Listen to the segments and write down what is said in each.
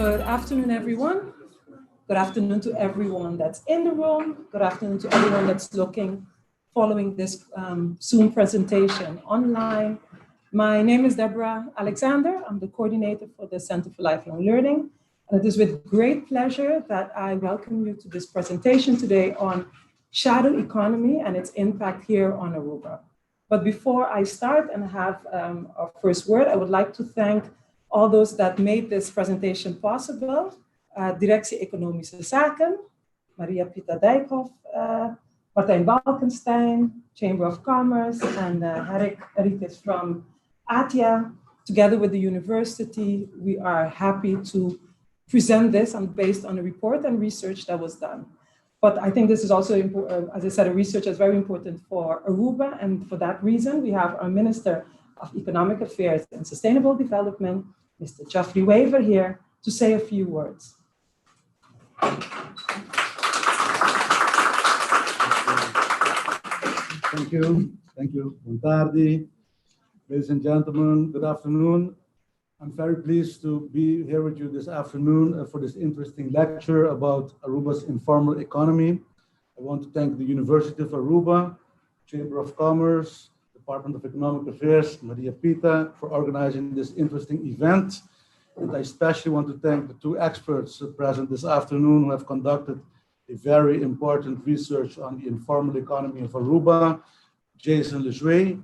Good afternoon, everyone. Good afternoon to everyone that's in the room. Good afternoon to everyone that's following this Zoom presentation online. My name is Deborah Alexander. I'm the coordinator for the Center for Lifelong Learning. And it is with great pleasure that I welcome you to this presentation today on shadow economy and its impact here on Aruba. But before I start and have our first word, I would like to thank all those that made this presentation possible. Directie Economische Zaken, Maria Pita Dijkhoff, Martijn Balkenstein, Chamber of Commerce, and Herrick Enriquez from ATIA. Together with the university, we are happy to present this based on a report and research that was done. But I think this is also important, as I said, a research is very important for Aruba, and for that reason, we have our Minister of Economic Affairs and Sustainable Development, Mr. Geoffrey Wever, here to say a few words. Thank you. Thank you. Buontardi. Ladies and gentlemen, good afternoon. I'm very pleased to be here with you this afternoon for this interesting lecture about Aruba's informal economy. I want to thank the University of Aruba, Chamber of Commerce, Department of Economic Affairs, Maria Pita, for organizing this interesting event. And I especially want to thank the two experts present this afternoon who have conducted a very important research on the informal economy of Aruba, Jason Lejouet,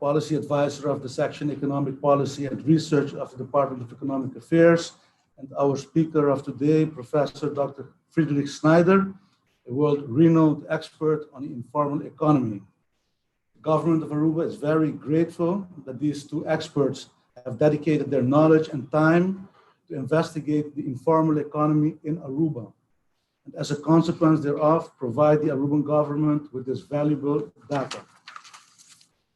Policy Advisor of the Section Economic Policy and Research of the Department of Economic Affairs, and our speaker of today, Professor Dr. Friedrich Schneider, a world-renowned expert on the informal economy. The government of Aruba is very grateful that these two experts have dedicated their knowledge and time to investigate the informal economy in Aruba, and as a consequence thereof, provide the Aruban government with this valuable data.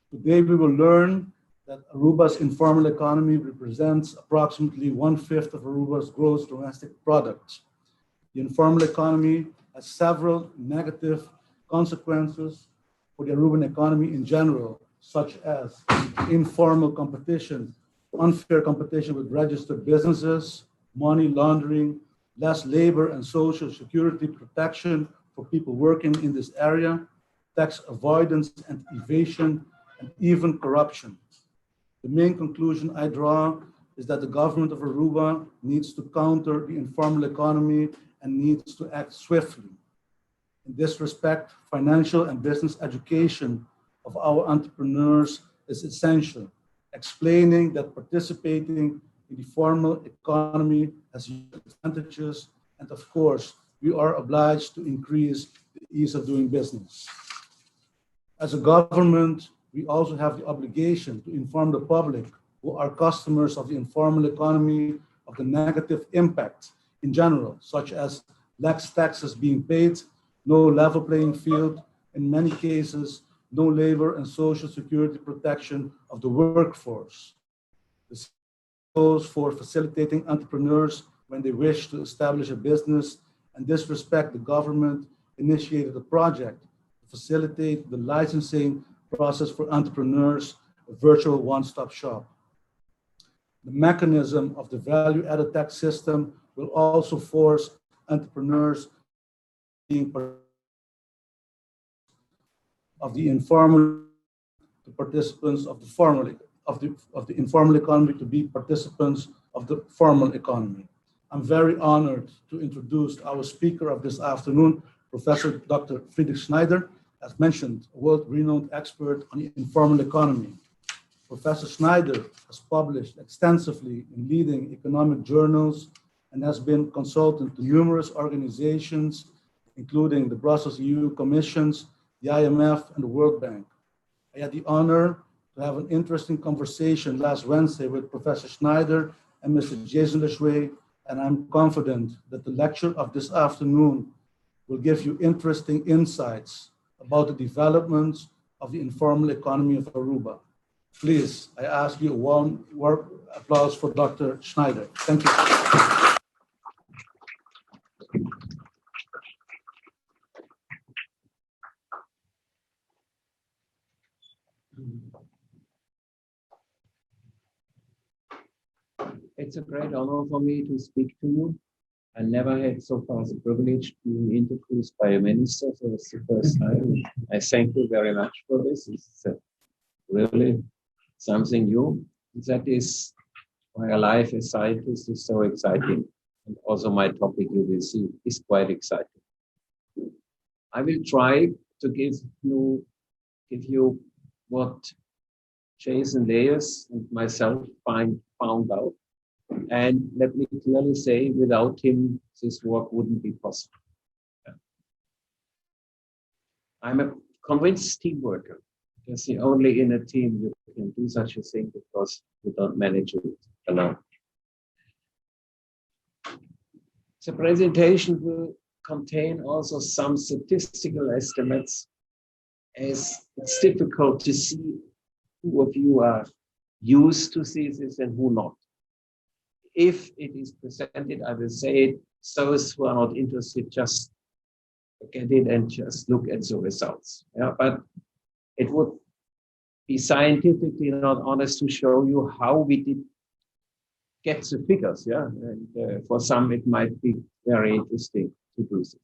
Today, we will learn that Aruba's informal economy represents approximately 1/5 of Aruba's gross domestic product. The informal economy has several negative consequences for the Aruban economy in general, such as informal competition, unfair competition with registered businesses, money laundering, less labor and social security protection for people working in this area, tax avoidance and evasion, and even corruption. The main conclusion I draw is that the government of Aruba needs to counter the informal economy and needs to act swiftly. In this respect, financial and business education of our entrepreneurs is essential, explaining that participating in the formal economy has advantages, and of course, we are obliged to increase the ease of doing business. As a government, we also have the obligation to inform the public, who are customers of the informal economy, of the negative impact in general, such as lax taxes being paid, no level playing field, in many cases, no labor and social security protection of the workforce. The goals for facilitating entrepreneurs when they wish to establish a business. In this respect, the government initiated a project to facilitate the licensing process for entrepreneurs, a virtual one-stop shop. The mechanism of the value-added tax system will also force entrepreneurs being of the informal participants of the formal of the informal economy to be participants of the formal economy. I'm very honored to introduce our speaker of this afternoon, Professor Dr. Friedrich Schneider, as mentioned, a world-renowned expert on the informal economy. Professor Schneider has published extensively in leading economic journals and has been consultant to numerous organizations, including the Brussels EU Commissions, the IMF, and the World Bank. I had the honor to have an interesting conversation last Wednesday with Professor Schneider and Mr. Jason Lejouet, and I'm confident that the lecture of this afternoon will give you interesting insights about the developments of the informal economy of Aruba. Please, I ask you a warm applause for Dr. Schneider. Thank you. It's a great honor for me to speak to you. I never had so far the privilege being introduced by a minister, so it's the first time. I thank you very much for this. It's really something new. That is why life as scientist is so exciting. And also my topic, you will see, is quite exciting. I will try to give you what Jason Leyes and myself found out. And let me clearly say, without him, this work wouldn't be possible. I'm a convinced team worker. Because only in a team you can do such a thing, because you don't manage it alone. The presentation will contain also some statistical estimates, as it's difficult to see who of you are used to see this and who not. If it is presented, I will say it. Those who are not interested, just forget it and just look at the results. Yeah, but it would be scientifically not honest to show you how we did get the figures. Yeah, and for some it might be very interesting to do this.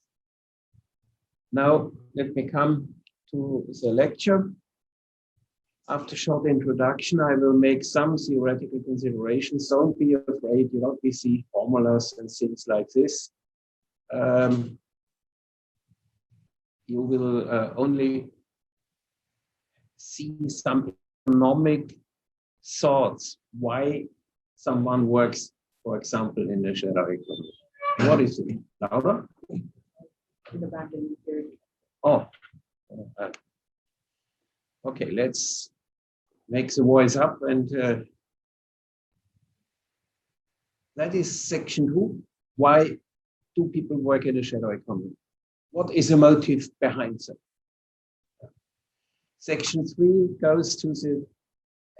Now let me come to the lecture. After short introduction, I will make some theoretical considerations. Don't be afraid, you don't see formulas and things like this. You will only see some economic thoughts why someone works, for example, in the shadow economy. What is it? Louder? In the back end period. Oh. Okay, let's make the voice up, and that is section 2. Why do people work in the shadow economy? What is the motive behind them? Section 3 goes to the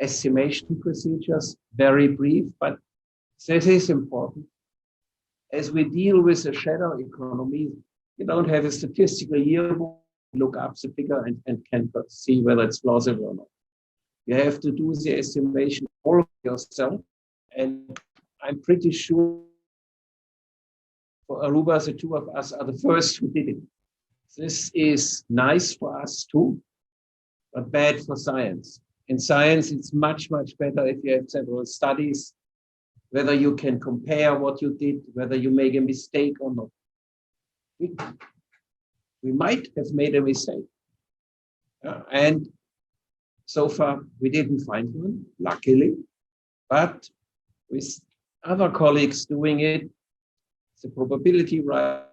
estimation procedures, very brief, but this is important. As we deal with the shadow economy, you don't have a statistical yearbook, look up the figure and can see whether it's plausible or not. You have to do the estimation all yourself, and I'm pretty sure for Aruba, the two of us are the first who did it. This is nice for us too, but bad for science. In science, it's much, much better if you have several studies, whether you can compare what you did, whether you make a mistake or not. We might have made a mistake. And so far, we didn't find one, luckily. But with other colleagues doing it, the probability rise.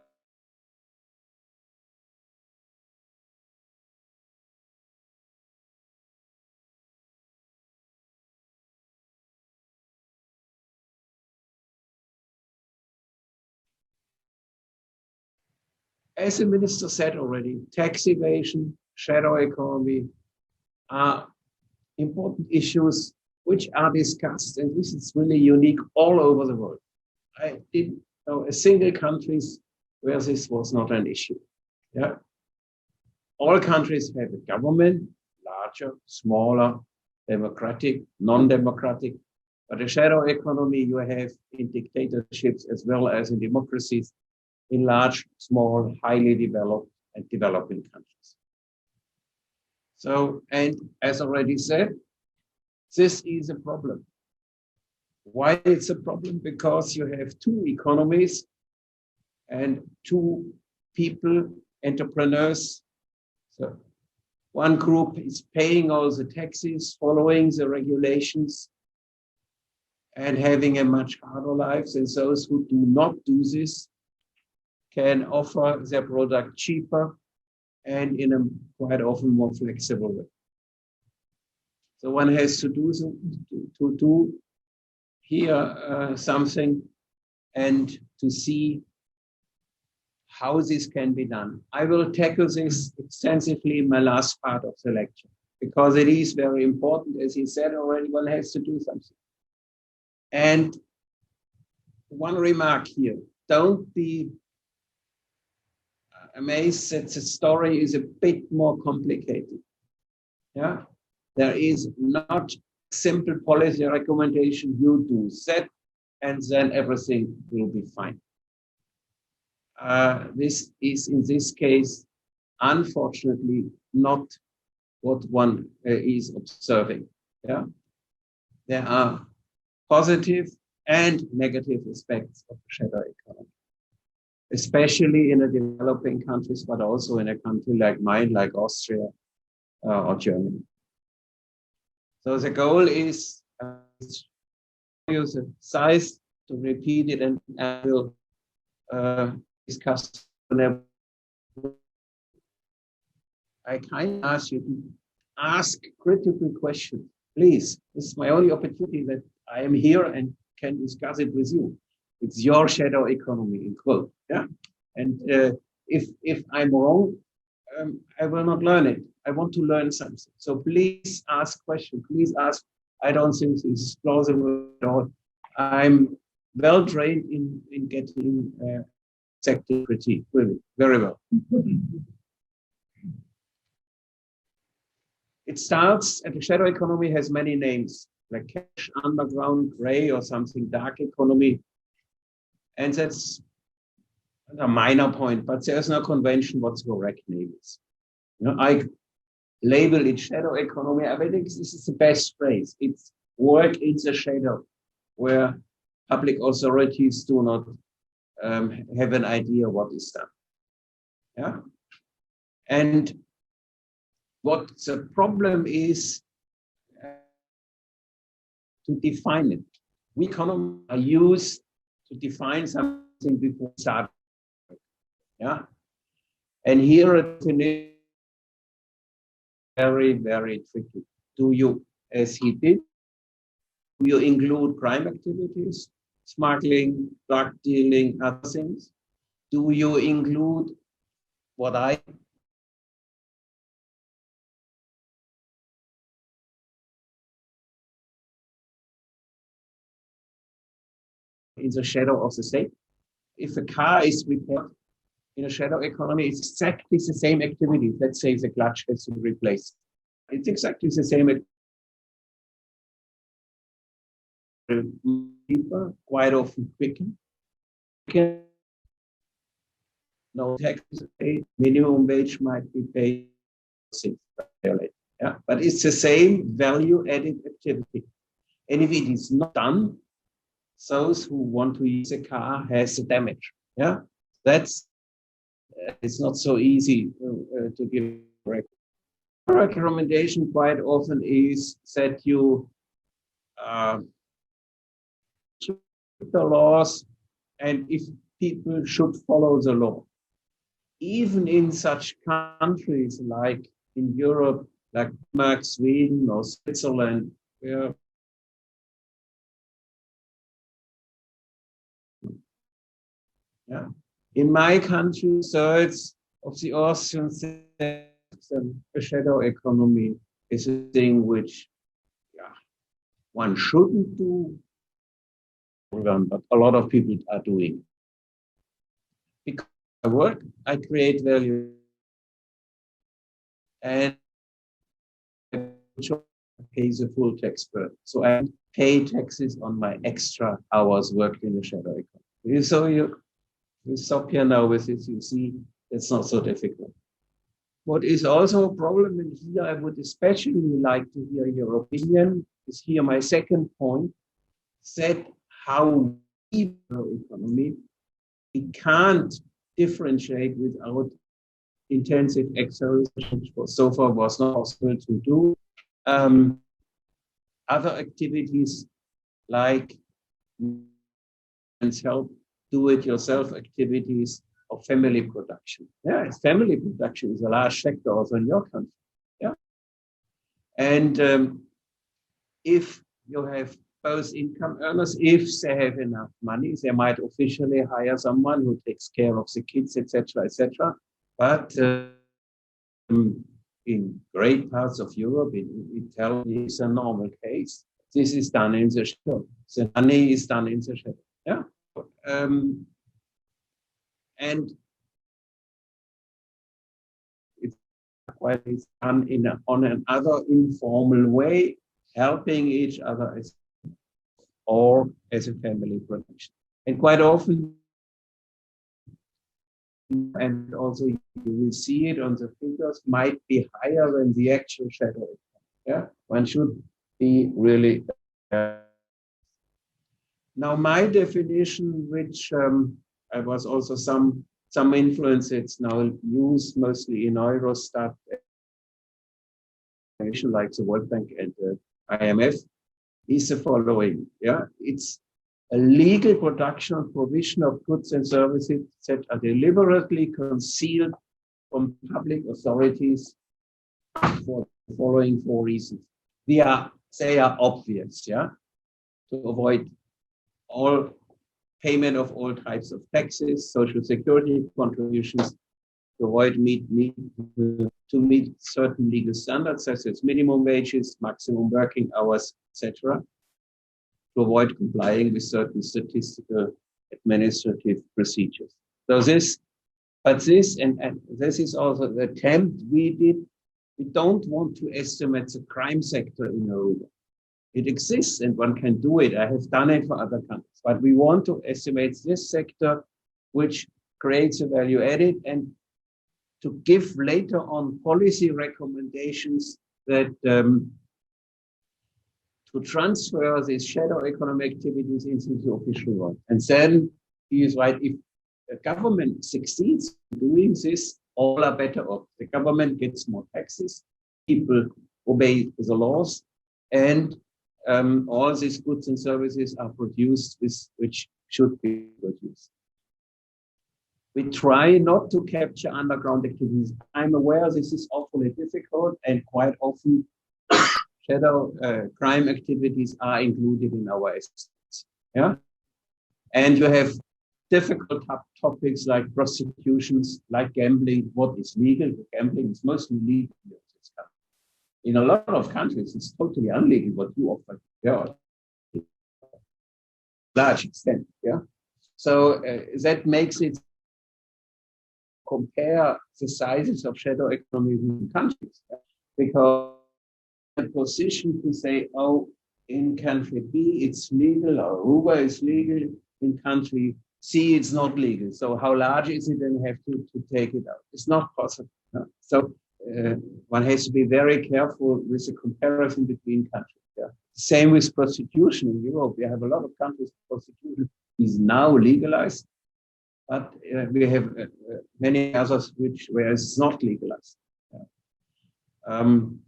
As the minister said already, tax evasion, shadow economy are important issues which are discussed, and this is really unique all over the world. I didn't know a single country where this was not an issue. Yeah, all countries have a government, larger, smaller, democratic, non-democratic, but a shadow economy you have in dictatorships as well as in democracies, in large, small, highly developed and developing countries. So, and as already said, this is a problem. Why it's a problem? Because you have two economies and two people, entrepreneurs. So one group is paying all the taxes, following the regulations, and having a much harder life than those who do not do this, can offer their product cheaper and in a quite often more flexible way. So one has to do here something and to see how this can be done. I will tackle this extensively in my last part of the lecture, because it is very important. As he said already, one has to do something. And one remark here, don't be amazed that the story is a bit more complicated. Yeah, there is not simple policy recommendation, you do that and then everything will be fine. This is, in this case, unfortunately, not what one is observing. Yeah, there are positive and negative aspects of the shadow economy, especially in the developing countries, but also in a country like mine, like Austria or Germany. So the goal is use the size to repeat it, and I will discuss whenever. I kindly ask you to ask critical questions, please. This is my only opportunity that I am here and can discuss it with you. It's your shadow economy, in quote. Yeah, and if I'm wrong, I will not learn it. I want to learn something. So please ask questions. Please ask. I don't think this is plausible at all. I'm well trained in getting sector critique, really, very well. It starts, and the shadow economy has many names, like cash, underground, gray, or something, dark economy. And that's a minor point, but there's no convention what's the correct name is. You know, I label it shadow economy. I think this is the best phrase. It's work in the shadow, where public authorities do not have an idea what is done. Yeah, and what the problem is to define it. We economists are used to define something before starting. Yeah, and here it's very, very tricky. Do you, as he did, do you include crime activities, smuggling, drug dealing, other things? Do you include what I in the shadow of the state? If a car is repaired in a shadow economy, it's exactly the same activity. Let's say the clutch has to be replaced. It's exactly the same activity. Cheaper, quite often quicker. No taxes paid, minimum wage might be paid. Yeah, but it's the same value-added activity. And if it is not done, those who want to use a car has the damage. Yeah, that's it's not so easy to give correct. Recommendation quite often is that you the laws, and if people should follow the law, even in such countries like in Europe, like Denmark, Sweden, or Switzerland, where yeah, in my country, thirds of the Austrian system, a shadow economy is a thing which, yeah, one shouldn't do, but a lot of people are doing. Because I work, I create value, and I pay the full tax burden. So I pay taxes on my extra hours worked in the shadow economy. So we stop here now with this. You see, it's not so difficult. What is also a problem, and here I would especially like to hear your opinion, is here my second point, that how economy, we can't differentiate without intensive exercise, which so far was not possible to do. Other activities like help, do-it-yourself activities of family production. Yeah, family production is a large sector also in your country. Yeah, and if you have both income earners, if they have enough money, they might officially hire someone who takes care of the kids, etc., etc. But in great parts of Europe, in Italy, it's a normal case. This is done in the shadow. The money is done in the shadow. Yeah, and it's quite done on another informal way, helping each other. or as a family production. And quite often, and also you will see it on the figures, might be higher than the actual shadow income. Yeah, one should be really. Now, my definition, which I was also some influence, it's now used mostly in Eurostat, like the World Bank and the IMF, is the following. Yeah, it's a legal production and provision of goods and services that are deliberately concealed from public authorities for the following four reasons. They are obvious, yeah, to avoid all payment of all types of taxes, social security contributions, to avoid to meet certain legal standards, such as minimum wages, maximum working hours, etc., to avoid complying with certain statistical administrative procedures. So this is also the attempt we did. We don't want to estimate the crime sector in Aruba. It exists and one can do it. I have done it for other countries, but we want to estimate this sector, which creates a value added, and to give later on policy recommendations that to transfer these shadow economic activities into the official world. And then he is right, if the government succeeds in doing this, all are better off. The government gets more taxes, people obey the laws, and all these goods and services are produced which should be produced. We try not to capture underground activities. I'm aware this is awfully difficult, and quite often shadow crime activities are included in our estimates. Yeah, and you have difficult topics like prostitutions, like gambling. What is legal? Gambling is mostly legal in this country. In a lot of countries, it's totally illegal what you offer. Yeah, large extent. Yeah, so that makes it compare the sizes of shadow economy in countries, because the position to say, oh, in country B it's legal, or Aruba is legal, in country C it's not legal. So how large is it, and have to take it out? It's not possible. No? So one has to be very careful with the comparison between countries. Yeah. Same with prostitution in Europe. We have a lot of countries prostitution is now legalized, but we have many others where it's not legalized. And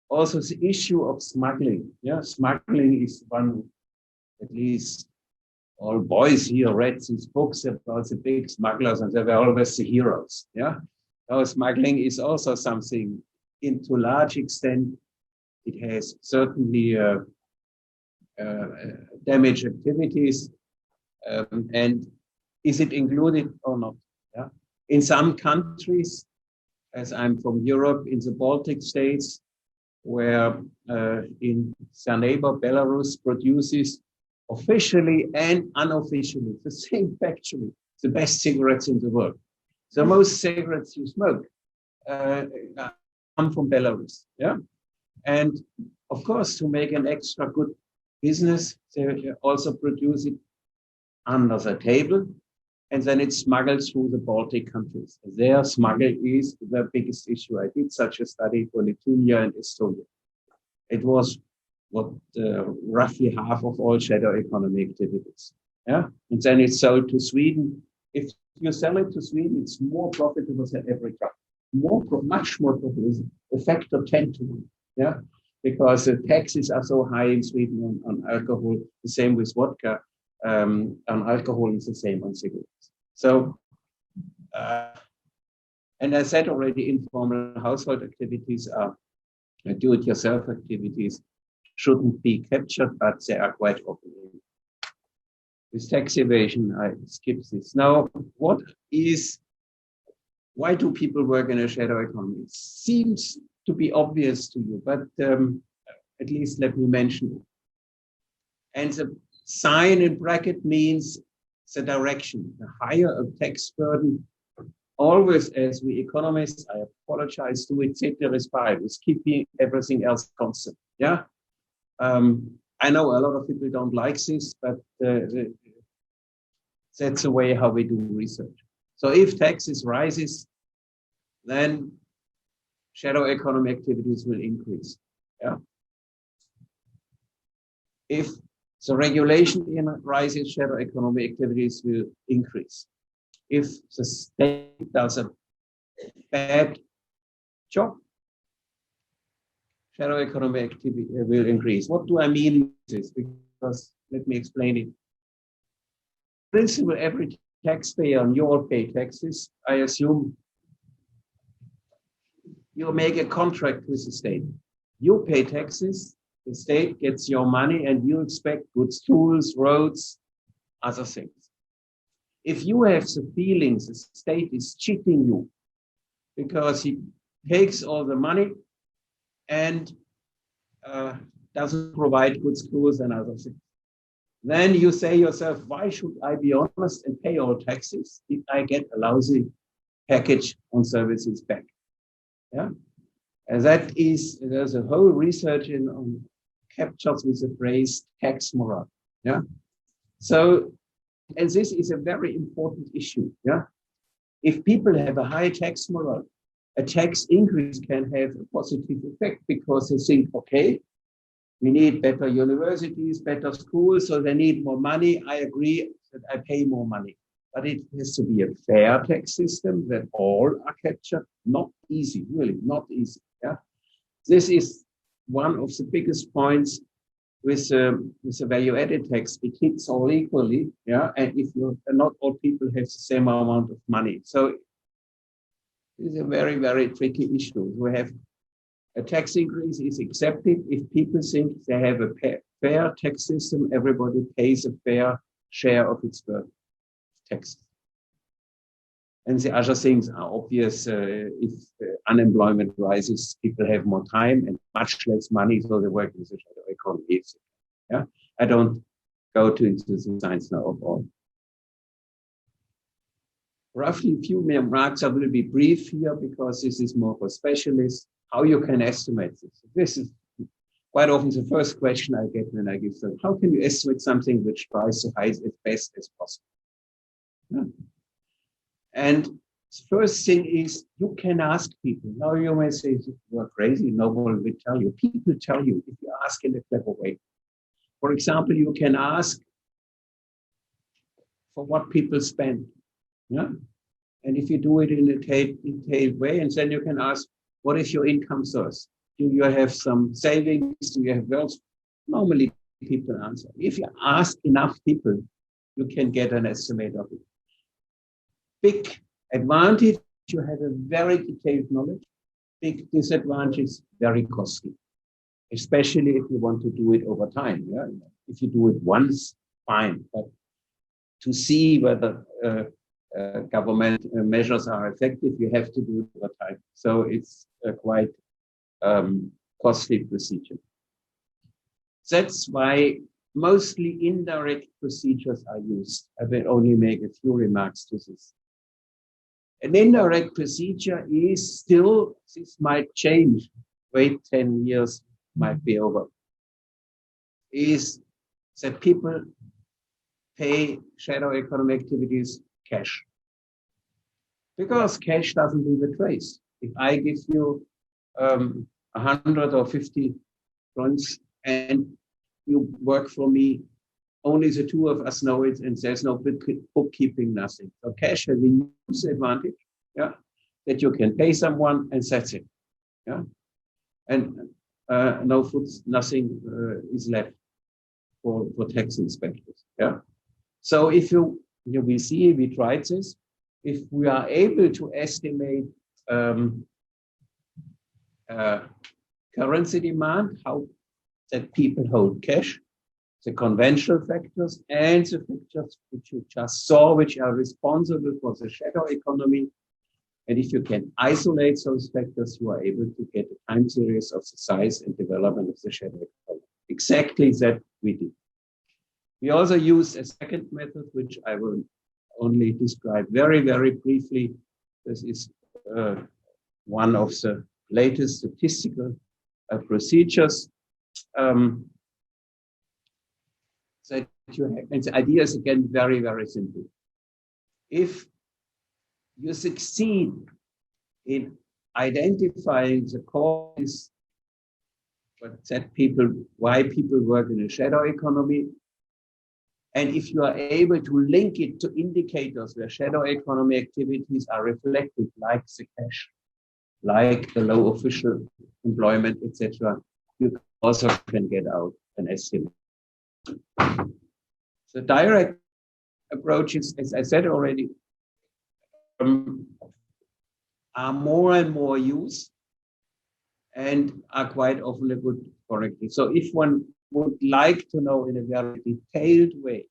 also the issue of smuggling. Yeah, smuggling is one, at least all boys here read these books about the big smugglers, and they were always the heroes. Yeah, so smuggling is also something, to large extent, it has certainly damage activities. And is it included or not? Yeah. In some countries, as I'm from Europe, in the Baltic states, where in their neighbor Belarus produces officially and unofficially the same factory, the best cigarettes in the world. So most cigarettes you smoke come from Belarus. Yeah, and of course, to make an extra good business, they also produce it under the table, and then it's smuggled through the Baltic countries. Their smuggle is the biggest issue. I did such a study for Lithuania and Estonia. It was roughly half of all shadow economy activities. Yeah, and then it's sold to Sweden. If you sell it to Sweden, it's more profitable than every drug. Much more profitable. A factor 10 to 1. Yeah, because the taxes are so high in Sweden on alcohol. The same with vodka. On alcohol is the same on cigarettes. So, and I said already, informal household activities are do-it-yourself activities, shouldn't be captured, but they are quite often. With tax evasion, I skip this. Now, why do people work in a shadow economy? It seems to be obvious to you, but at least let me mention it. And the sign in bracket means the direction. The higher a tax burden, always, as we economists, I apologize to it, ceteris paribus, keeping everything else constant. Yeah. I know a lot of people don't like this, but that's the way how we do research. So if taxes rises, then shadow economy activities will increase. Yeah. If the regulation rises, shadow economy activities will increase. If the state does a bad job, shadow economy activity will increase. What do I mean with this? Because let me explain it. In principle, every taxpayer, and you all pay taxes, I assume you make a contract with the state. You pay taxes, the state gets your money, and you expect good schools, roads, other things. If you have the feelings the state is cheating you because he takes all the money and doesn't provide good schools and other things, then you say yourself, why should I be honest and pay all taxes if I get a lousy package on services back? Yeah, and that is, there's a whole research on captures with the phrase tax morale. Yeah, so, and this is a very important issue. Yeah, if people have a high tax morale, a tax increase can have a positive effect because they think, okay, we need better universities, better schools, so they need more money. I agree that I pay more money. But it has to be a fair tax system that all are captured. Not easy, really, not easy. Yeah, this is one of the biggest points with the value-added tax. It hits all equally. Yeah, and if you not all people have the same amount of money, so it's a very, very tricky issue. We have a tax increase is accepted if people think they have a fair tax system. Everybody pays a fair share of its tax. And the other things are obvious. If unemployment rises, people have more time and much less money, so they work with the shadow economy. Yeah, I don't go into the science now of all. Roughly a few remarks. I will be brief here because this is more for specialists. How you can estimate this. This is quite often the first question I get when I give them. How can you estimate something which tries to hide as best as possible? Yeah. And the first thing is you can ask people. Now you may say, you are crazy, no one will tell you. People tell you if you ask in a clever way. For example, you can ask for what people spend. Yeah? And if you do it in a detailed way, and then you can ask, what is your income source? Do you have some savings? Do you have wealth? Normally people answer. If you ask enough people, you can get an estimate of it. Big advantage, you have a very detailed knowledge. Big disadvantage, very costly. Especially if you want to do it over time. Yeah? If you do it once, fine. But to see whether government measures are effective, you have to do it over time. So it's a quite costly procedure. That's why mostly indirect procedures are used. I will only make a few remarks to this. An indirect procedure is still, this might change, wait 10 years, might be over, is that people pay shadow economy activities cash. Because cash doesn't leave a trace. If I give you 100 or 50 francs and you work for me, only the two of us know it, and there's no bookkeeping, nothing. So cash has a huge advantage, yeah, that you can pay someone and that's it, yeah, and no food, nothing is left for tax inspectors, yeah. So if you will see, we tried this. If we are able to estimate currency demand, how that people hold cash, the conventional factors and the factors which you just saw, which are responsible for the shadow economy. And if you can isolate those factors, you are able to get a time series of the size and development of the shadow economy. Exactly that we did. We also use a second method, which I will only describe very, very briefly. This is one of the latest statistical procedures. that you have, and the idea is again very, very simple. If you succeed in identifying the causes why people work in a shadow economy, and if you are able to link it to indicators where shadow economy activities are reflected, like the cash, like the low official employment, etc., you also can get out an estimate. The direct approaches, as I said already, are more and more used and are quite often a good corrective. So if one would like to know in a very detailed way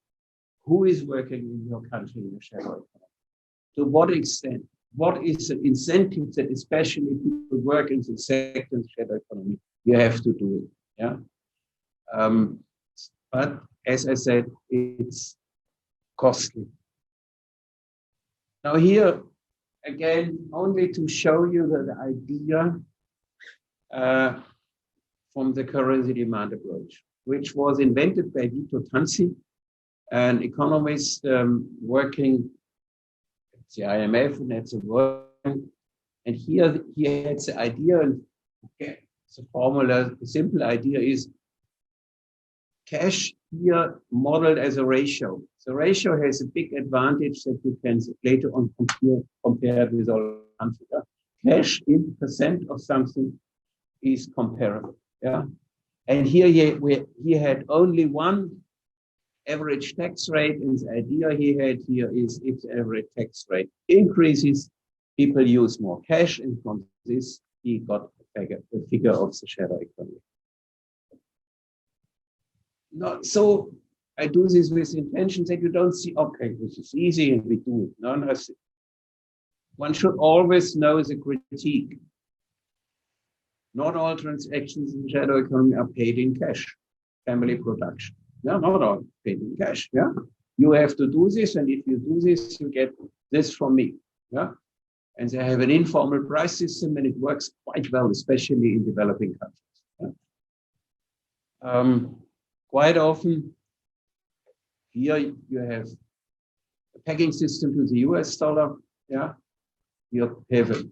who is working in your country in a shadow economy, to what extent, what is the incentive that especially people work in the second shadow economy, you have to do it. Yeah. But as I said, it's costly. Now here, again, only to show you the idea from the currency demand approach, which was invented by Vito Tanzi, an economist working at the IMF and at the World Bank. And here he had the idea, and the formula, the simple idea is cash here modeled as a ratio. The ratio has a big advantage that you can later on compare it with all countries. Cash in percent of something is comparable. Yeah. And here he had only one average tax rate, and the idea he had here is if the average tax rate increases, people use more cash, and from this he got the figure of the shadow economy. So I do this with intention that you don't see, okay, this is easy and we do it. No, one should always know the critique. Not all transactions in the shadow economy are paid in cash, family production. No, not all paid in cash. Yeah, you have to do this, and if you do this, you get this from me. Yeah, and they have an informal price system, and it works quite well, especially in developing countries. Yeah? Quite often, here you have a pegging system to the US dollar. Yeah, you have a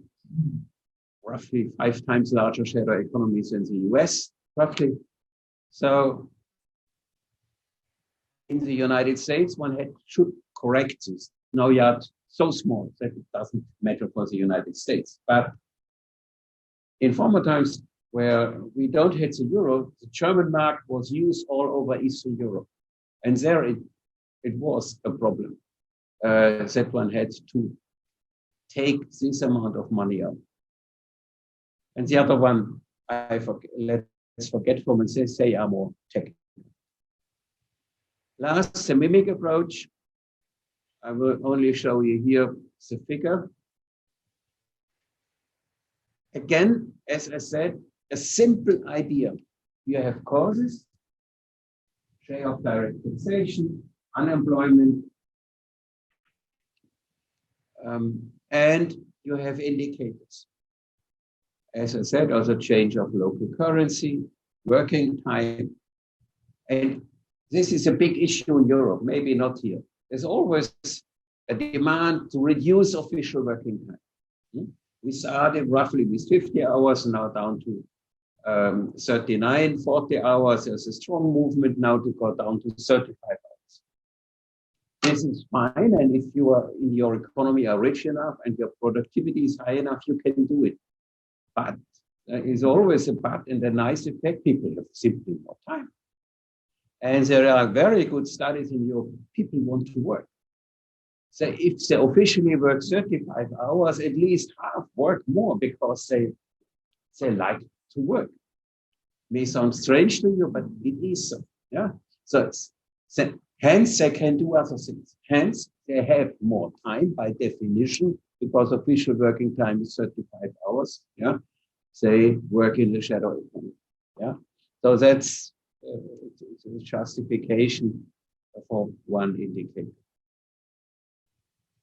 roughly 5 times larger shadow economies than the US, roughly. So in the United States, one should correct this. Now you are so small that it doesn't matter for the United States. But in former times, where we don't have the euro, the German mark was used all over Eastern Europe. And there it was a problem that one had to take this amount of money out. And the other one, let's forget from and say are more technical. Last, the mimic approach. I will only show you here the figure. Again, as I said, a simple idea. You have causes, share of direct taxation, unemployment, and you have indicators. As I said, also change of local currency, working time. And this is a big issue in Europe, maybe not here. There's always a demand to reduce official working time. We started roughly with 50 hours, now down to 39, 40 hours. There's a strong movement now to go down to 35 hours. This is fine, and if you are in your economy are rich enough and your productivity is high enough, you can do it. But there is always a but, and the nice effect, people have simply more time. And there are very good studies in Europe, people want to work. So if they officially work 35 hours, at least half work more because they like to work. May sound strange to you, but it is so. Yeah. So hence they can do other things. Hence they have more time by definition because official working time is 35 hours. Yeah. They work in the shadow economy. Yeah. So that's the justification for one indicator.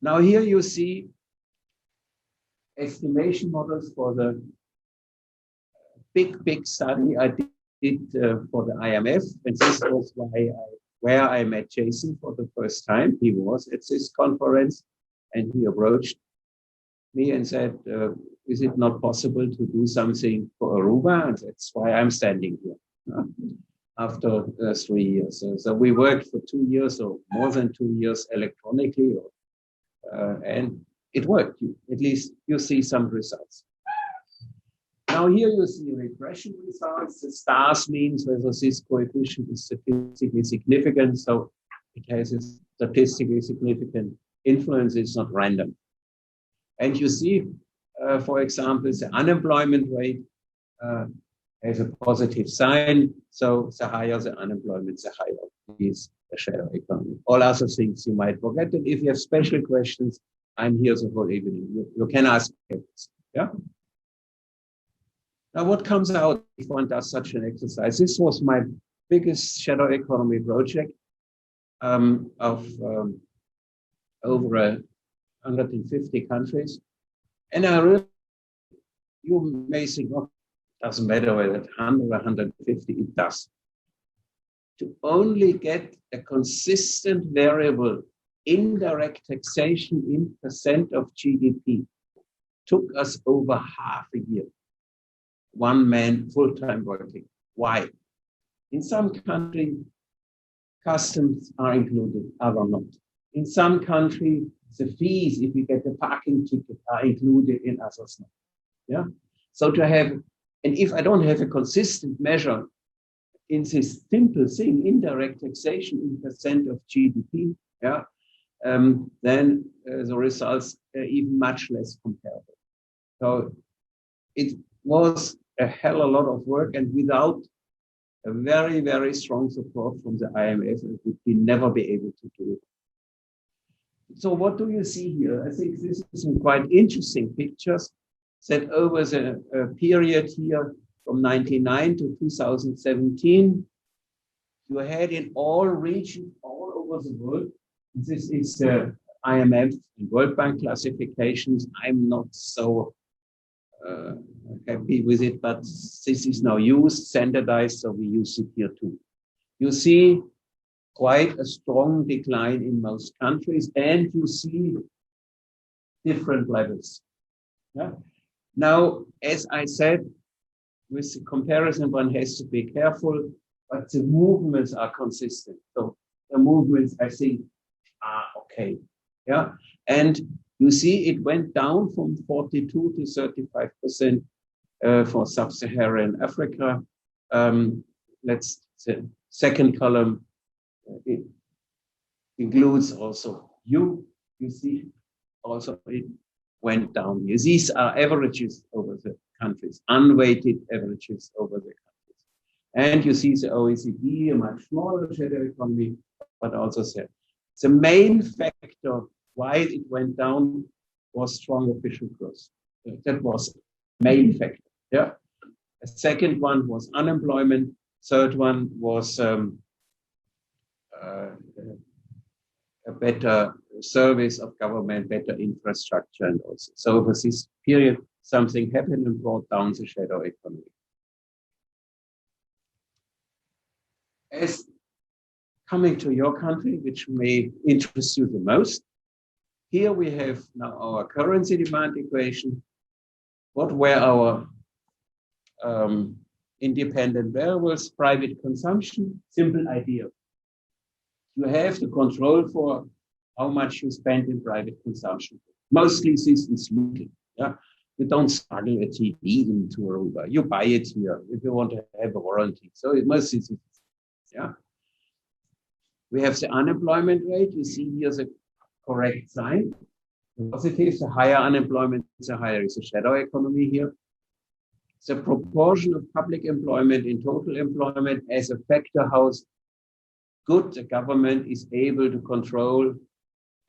Now here you see estimation models for the big study I did for the IMF, and this was why I where I met Jason for the first time. He was at this conference, and he approached me and said, is it not possible to do something for Aruba? And that's why I'm standing here after 3 years. So we worked for 2 years or more than 2 years electronically, and it worked. At least you see some results. Now here you see regression results. The stars means whether this coefficient is statistically significant. So it has a statistically significant influence. It's not random. And you see, for example, the unemployment rate has a positive sign. So the higher the unemployment, the higher is the shadow economy. All other things you might forget. And if you have special questions, I'm here the whole evening. You can ask me. Yeah. Now, what comes out if one does such an exercise? This was my biggest shadow economy project of over 150 countries. And I really, you may think, oh, it doesn't matter whether it's 100 or 150, it does. To only get a consistent variable indirect taxation in % of GDP took us over half a year. One man full-time working. Why? In some countries, customs are included, other not. In some countries, the fees, if we get the parking ticket, are included, in others not. Yeah. So to have, and if I don't have a consistent measure in this simple thing, indirect taxation in % of GDP, yeah, then the results are even much less comparable. So it was a hell of a lot of work, and without a very, very strong support from the IMF, we would never be able to do it. So what do you see here? I think this is some quite interesting pictures that over the period here from 1999 to 2017, you had in all regions, all over the world. This is the IMF and World Bank classifications. I'm not so happy with it, but this is now used, standardized, so we use it here too. You see quite a strong decline in most countries, and you see different levels. Yeah? Now, as I said, with the comparison, one has to be careful, but the movements are consistent. So the movements, I think, are okay. Yeah, and you see it went down from 42 to 35% for sub-Saharan Africa. Let's the second column it includes also you see also it went down here. These are averages over the countries, unweighted averages over the countries. And you see the OECD, a much smaller shadow economy, but also the main factor why it went down was strong official growth. That was main factor. Yeah. The second one was unemployment. Third one was a better service of government, better infrastructure, and also. So over this period, something happened and brought down the shadow economy. As coming to your country, which may interest you the most, here we have now our currency demand equation. What were our independent variables? Private consumption, simple idea. You have the control for how much you spend in private consumption. Mostly this is legal. Yeah? You don't smuggle a TV into Aruba. You buy it here if you want to have a warranty. So it must be, yeah. We have the unemployment rate. You see here the correct sign. Positive, the higher unemployment, the higher is the shadow economy here. The proportion of public employment in total employment as a factor how good the government is able to control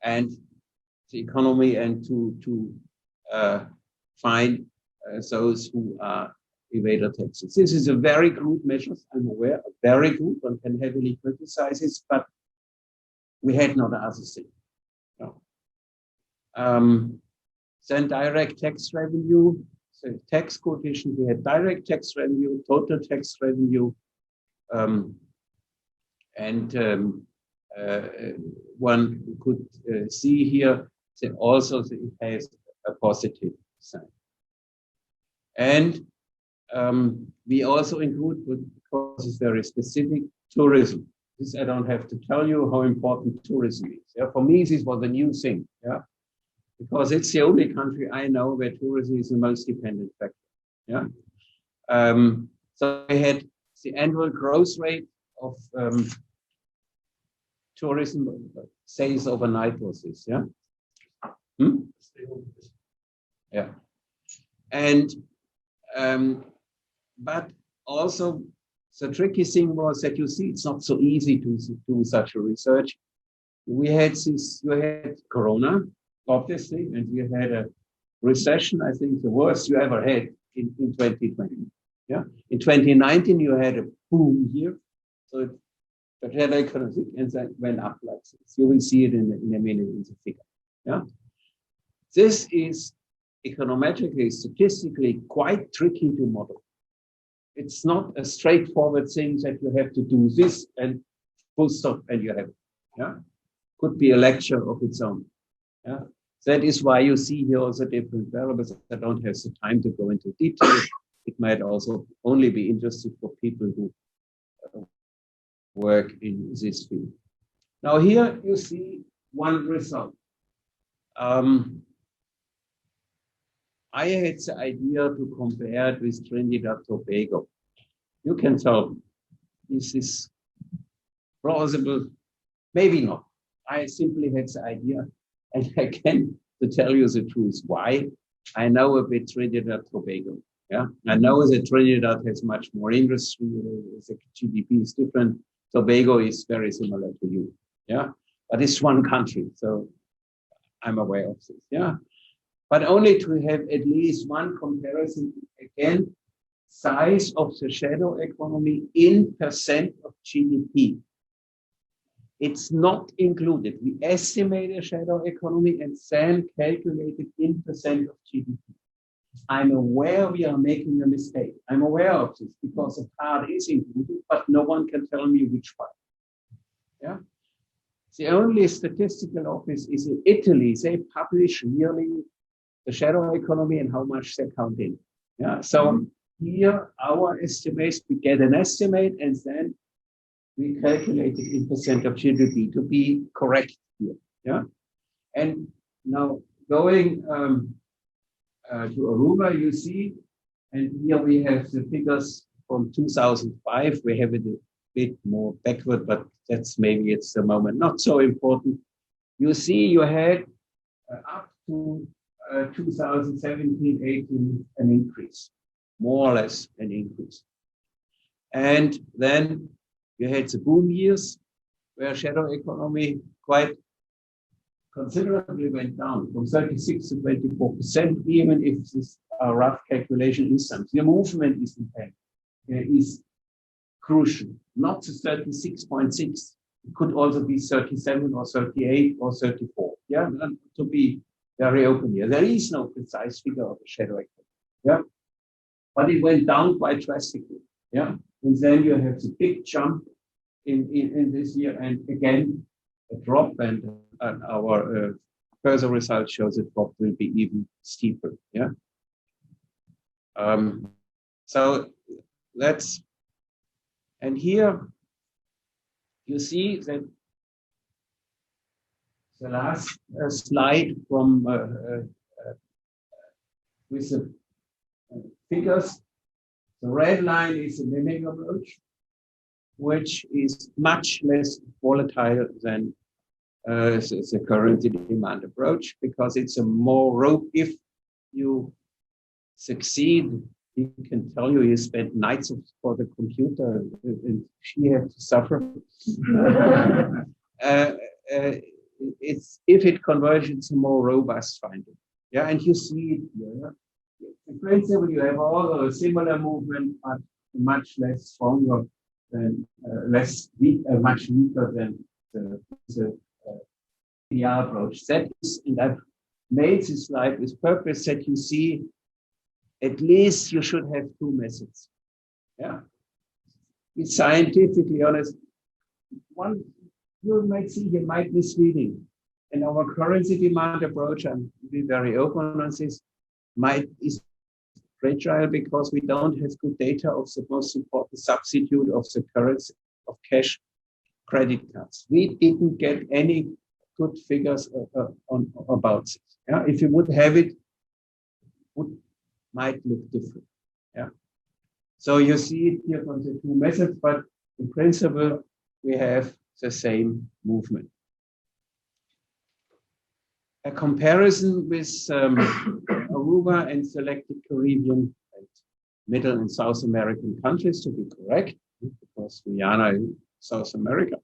and the economy and to find those who are evader taxes. This is a very crude measure, I'm aware, very good. One can heavily criticize it, but we had not other thing. No. Then direct tax revenue, so tax coefficient, we had direct tax revenue, total tax revenue, And one could see here that also it has a positive sign. And we also include, because it's very specific, tourism. This I don't have to tell you how important tourism is. Yeah? For me, this was a new thing. Yeah, because it's the only country I know where tourism is the most dependent factor. Yeah. So we had the annual growth rate of tourism sales overnight was this. Yeah. Yeah. And but also the tricky thing was that you see it's not so easy to do such a research. We had this, you had Corona, obviously, and you had a recession, I think the worst you ever had in 2020. Yeah. In 2019, you had a boom here. So it had economic and then went up like this. You will see it in a minute in the figure. Yeah. This is econometrically, statistically quite tricky to model. It's not a straightforward thing that you have to do this and full stop and you have it. Yeah. Could be a lecture of its own. Yeah. That is why you see here also different variables. I don't have the time to go into details. It might also only be interesting for people who work in this field. Now here you see one result. I had the idea to compare it with Trinidad and Tobago. You can tell, is this plausible? Maybe not. I simply had the idea, and I can to tell you the truth. Why? I know a bit Trinidad and Tobago. Yeah, I know that Trinidad has much more industry. The GDP is different. Tobago is very similar to you. Yeah, but it's one country, so I'm aware of this. Yeah. But only to have at least one comparison, again, size of the shadow economy in percent of GDP. It's not included. We estimate a shadow economy and then calculate it in percent of GDP. I'm aware we are making a mistake. I'm aware of this because a part is included, but no one can tell me which part. Yeah. The only statistical office is in Italy. They publish yearly the shadow economy and how much they count in. Yeah. So here, our estimates, we get an estimate and then we calculate it in percent of GDP to be correct here. Yeah. And now going to Aruba, you see, and here we have the figures from 2005. We have it a bit more backward, but that's maybe it's the moment not so important. You see, you had up to 2017, 18, an increase, more or less an increase. And then you had the boom years where shadow economy quite considerably went down from 36 to 24%, even if this rough calculation is something. The movement is important, is crucial, not the 36.6. It could also be 37 or 38 or 34. Yeah, and to be very open here. There is no precise figure of the shadow economy. Yeah, but it went down quite drastically. Yeah, and then you have the big jump in this year, and again a drop, and our further results shows the drop will be even steeper. Yeah. So let's, and here you see that the last slide from with the figures. The red line is the lending approach, which is much less volatile than the currency demand approach, because it's a more rope. If you succeed, he can tell you spent nights for the computer and she had to suffer. It's if it converges, it's a more robust finding. Yeah, and you see it here. In principle, you have all a similar movement, but much less stronger than less weak, much weaker than the PR approach. That is, and I've made this slide with purpose that you see at least you should have two methods. Yeah. Be scientifically honest. one you might see here might misleading. And our currency demand approach, and be very open on this, is fragile because we don't have good data of the most important substitute of the currency of cash, credit cards. We didn't get any good figures about this. Yeah, if you would have it, might look different. Yeah. So you see it here from the two methods, but in principle, we have the same movement. A comparison with Aruba and selected Caribbean and Middle and South American countries, to be correct, because Guyana is South America.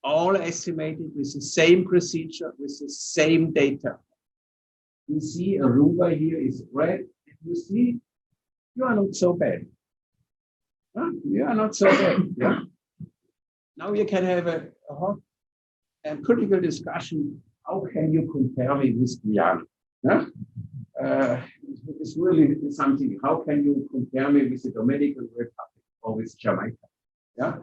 All estimated with the same procedure, with the same data. You see Aruba here is red. You see, you are not so bad. Huh? You are not so bad. Yeah. Now you can have a hot and critical discussion. How can you compare me with Guyana? Yeah? It's really something. How can you compare me with the Dominican Republic or with Jamaica? Yeah.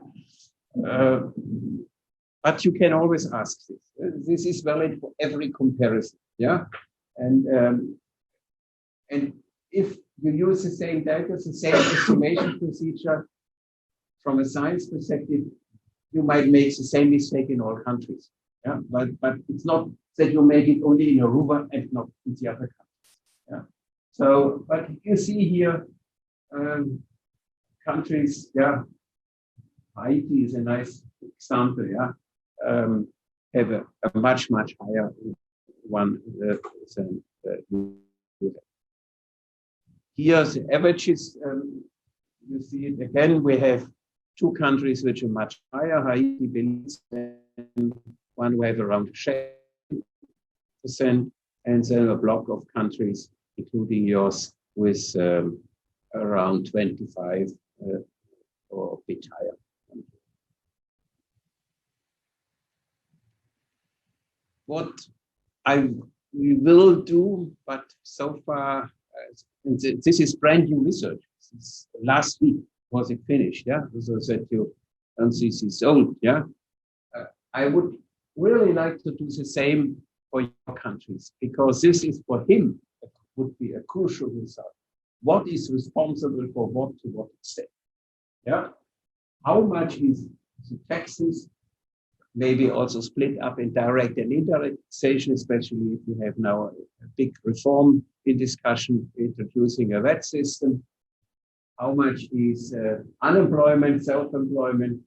But you can always ask this. This is valid for every comparison. Yeah. And if you use the same data, the same estimation procedure from a science perspective, you might make the same mistake in all countries. Yeah, but it's not that you make it only in Aruba and not in the other countries. Yeah. So, but you see here countries. Yeah, Haiti is a nice example. Yeah, have a much higher one than here the averages. You see it again. We have two countries which are much higher, Haiti, Belize, and one we have around 10%, and then a block of countries, including yours, with around 25 or a bit higher. What we will do, but so far, this is brand new research. Since last week was it finished? Yeah, so that you don't see this old. Yeah, I would really like to do the same for your countries, because this is for him would be a crucial result. What is responsible for what to what extent? Yeah, how much is the taxes? Maybe also split up in direct and indirect taxation, especially if you have now a big reform in discussion, introducing a VAT system. How much is unemployment, self-employment?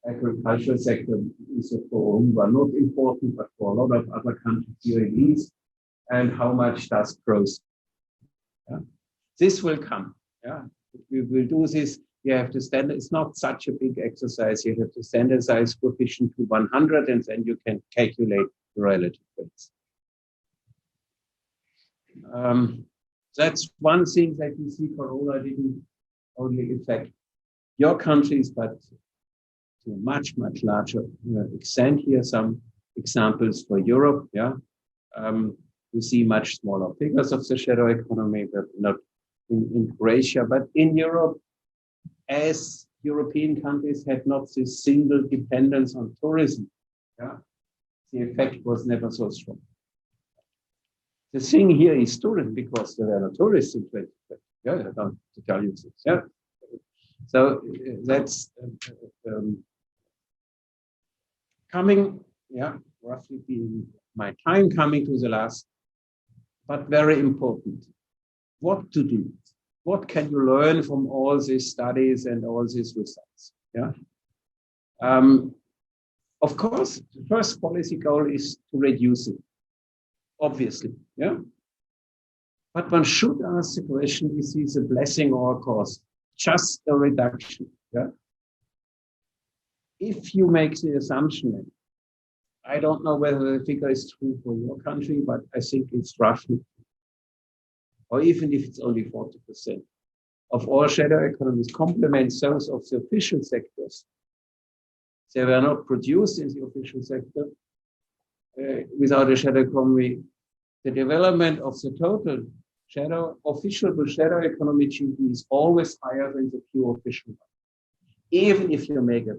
Agricultural sector is for Aruba not important, but for a lot of other countries here in the East. And how much does growth? Yeah. This will come. Yeah, we will do this. You have to standard. It's not such a big exercise. You have to standardize coefficient to 100, and then you can calculate the relative rates. That's one thing that you see. Corona didn't only affect your countries, but to a much larger extent. Here some examples for Europe. Yeah, you see much smaller figures of the shadow economy, but not in Croatia, but in Europe. As European countries had not this single dependence on tourism, yeah, the effect was never so strong. The thing here is tourism, because there were no tourists in 2020. Yeah, I don't to tell you this. Yeah, so that's coming. Yeah, roughly being my time coming to the last, but very important. What to do? What can you learn from all these studies and all these results? Yeah. Of course, the first policy goal is to reduce it, obviously. Yeah. But one should ask the question: is this a blessing or a curse? Just a reduction. Yeah. If you make the assumption, I don't know whether the figure is true for your country, but I think it's roughly, or even if it's only 40% of all shadow economies complement those of the official sectors. They were not produced in the official sector. Without a shadow economy, the development of the total official shadow economy GDP is always higher than the pure official one. even if you make a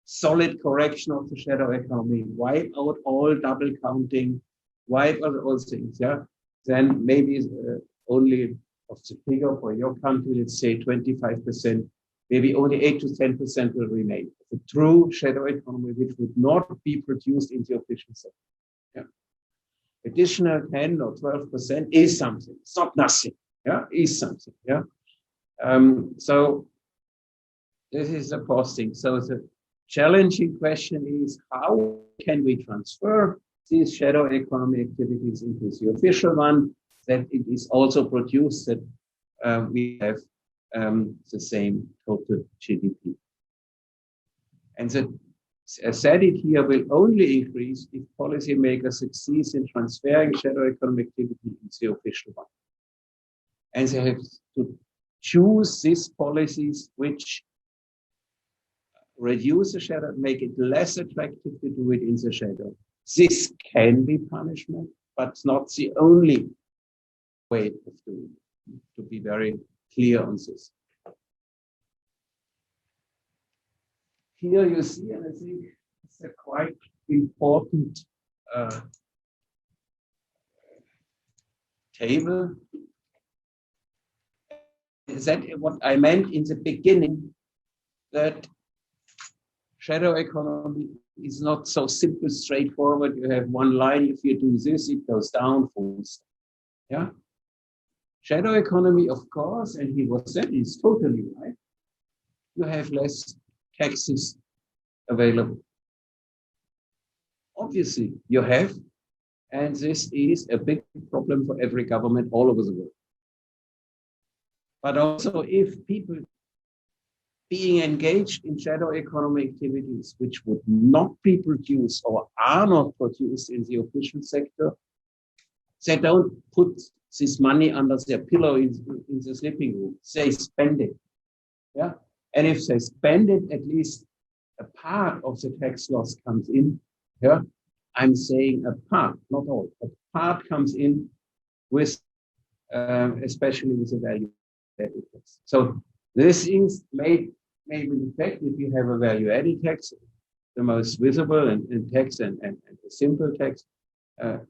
solid correction of the shadow economy, wipe out all double counting, wipe out all things, yeah, then maybe only of the figure for your country, let's say 25%, maybe only 8 to 10% will remain. The true shadow economy, which would not be produced in the official sector. Yeah. Additional 10 or 12% is something. It's not nothing. Yeah, is something. Yeah. So this is the posting. So the challenging question is, how can we transfer these shadow economy activities into the official one, that it is also produced that we have the same total GDP. And that, as said, it here will only increase if policymakers succeed in transferring shadow economic activity into the official one. And they have to choose these policies which reduce the shadow, make it less attractive to do it in the shadow. This can be punishment, but it's not the only way of doing it, to be very clear on this. Here you see, and I think it's a quite important table. Is that what I meant in the beginning, that shadow economy is not so simple, straightforward. You have one line, if you do this, it goes down, falls. Yeah. Shadow economy, of course, and he was said, is totally right. You have less taxes available. Obviously, you have, and this is a big problem for every government all over the world. But also, if people being engaged in shadow economy activities which would not be produced or are not produced in the official sector, they don't put this money under their pillow in the sleeping room. They spend it. Yeah. And if they spend it, at least a part of the tax loss comes in. Yeah. I'm saying a part, not all. A part comes in with, especially with the value added tax. So this is maybe the fact, if you have a value added tax, the most visible and tax and the simple tax, a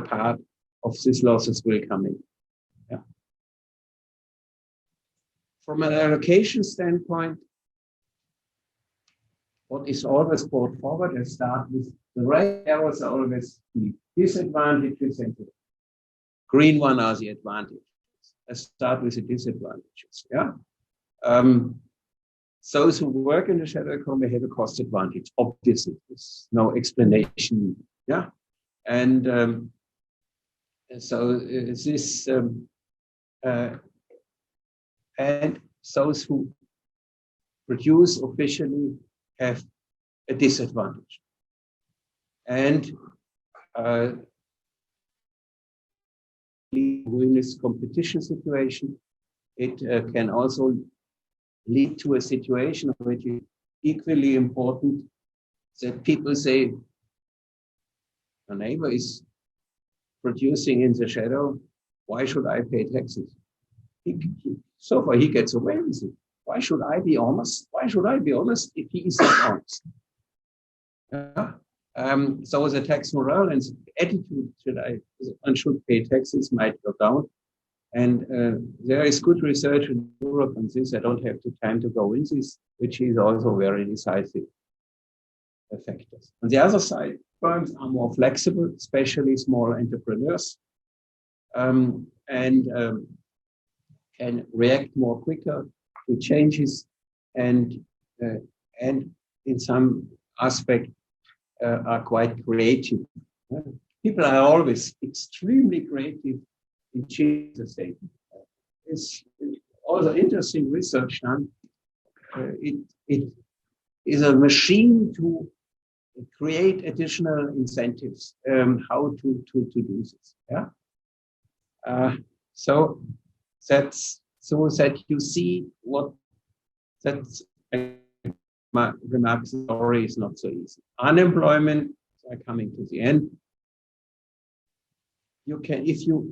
part of these losses will come in. Yeah. From an allocation standpoint, what is always brought forward, I start with the red arrows are always the disadvantages and the green one are the advantages. I start with the disadvantages. Yeah. Those who work in the shadow economy have a cost advantage. Obviously, there's no explanation. Yeah. And so this and those who produce officially have a disadvantage. And in this competition situation, it can also lead to a situation which is equally important, that people say, a neighbor is producing in the shadow, why should I pay taxes? So far he gets away with it. Why should I be honest? Why should I be honest if he is not honest? So the tax morale and attitude one should pay taxes might go down. And there is good research in Europe on this. I don't have the time to go into this, which is also very decisive factors. On the other side, firms are more flexible, especially small entrepreneurs, and can react more quicker to changes, and in some aspect are quite creative. People are always extremely creative in changing the state. It's also interesting research done. It is a machine to create additional incentives, how to do this. Yeah. So that you see what that's my remark story is not so easy. Unemployment, coming to the end. You can,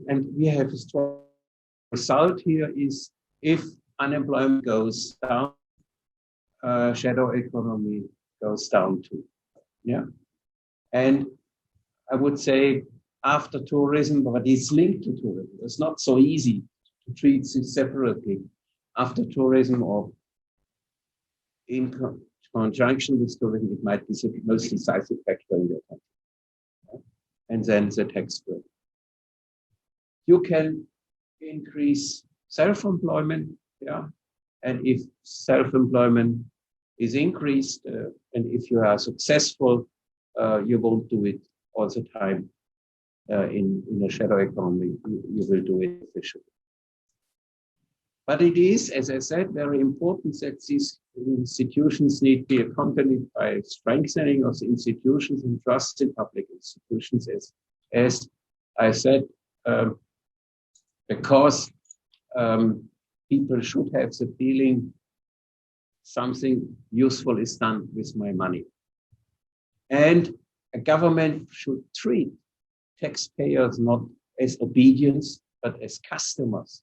and we have a strong result here is if unemployment goes down, shadow economy goes down too. Yeah. And I would say after tourism, but it's linked to tourism. It's not so easy to treat this separately. After tourism or in conjunction with tourism, it might be the most decisive factor in your country. And then the tax burden. You can increase self-employment, yeah. And if self-employment is increased, and if you are successful, you won't do it all the time in a shadow economy. You will do it efficiently. But it is, as I said, very important that these institutions need to be accompanied by strengthening of the institutions and trust in public institutions, as I said, because people should have the feeling something useful is done with my money. And a government should treat taxpayers not as obedience, but as customers.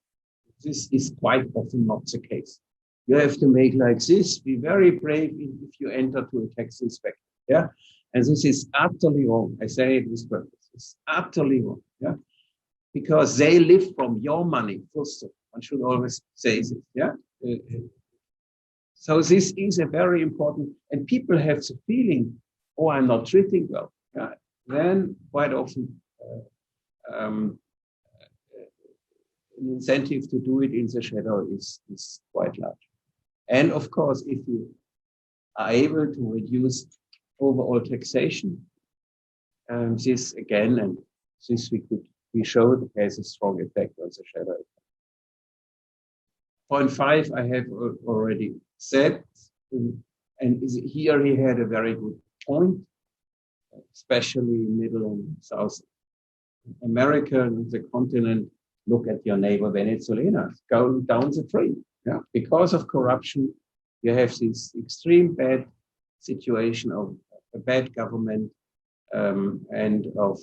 This is quite often not the case. You have to make like this, be very brave if you enter to a tax inspector. Yeah. And this is utterly wrong. I say it with purpose. It's utterly wrong. Yeah. Because they live from your money. First, one should always say this. Yeah. So this is a very important, and people have the feeling, oh, I'm not treating well. Yeah. Then quite often an incentive to do it in the shadow is quite large. And of course, if you are able to reduce overall taxation, this again, and this we showed has a strong effect on the shadow. Point 5, I have already said, and here he had a very good point, especially in Middle and South America and the continent. Look at your neighbor Venezuela, go down the street. Yeah. Because of corruption, you have this extreme bad situation of a bad government and of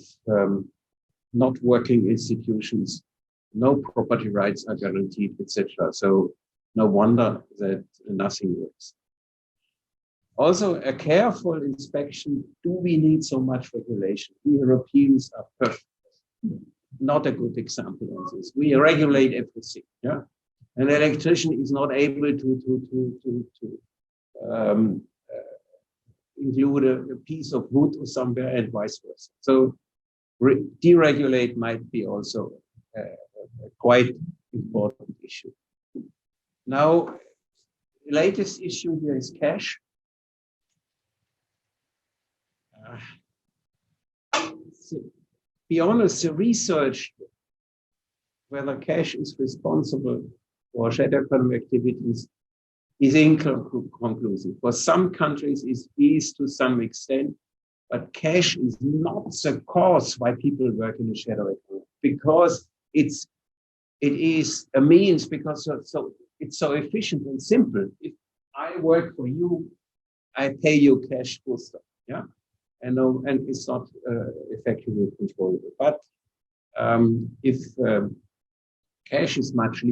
not working institutions. No property rights are guaranteed, etc. So no wonder that nothing works. Also, a careful inspection. Do we need so much regulation? We Europeans are perfect. Not a good example of this. We regulate everything. Yeah, an electrician is not able to include a piece of wood or somewhere, and vice versa. So deregulate might be also a quite important issue. Now, the latest issue here is cash. Be honest, the research whether cash is responsible for shadow economy activities is inconclusive. For some countries, it is to some extent, but cash is not the cause why people work in a shadow economy, because it is a means, because it's so efficient and simple. If I work for you, I pay you cash full stop. Yeah. And it's not effectively controllable. But if cash is much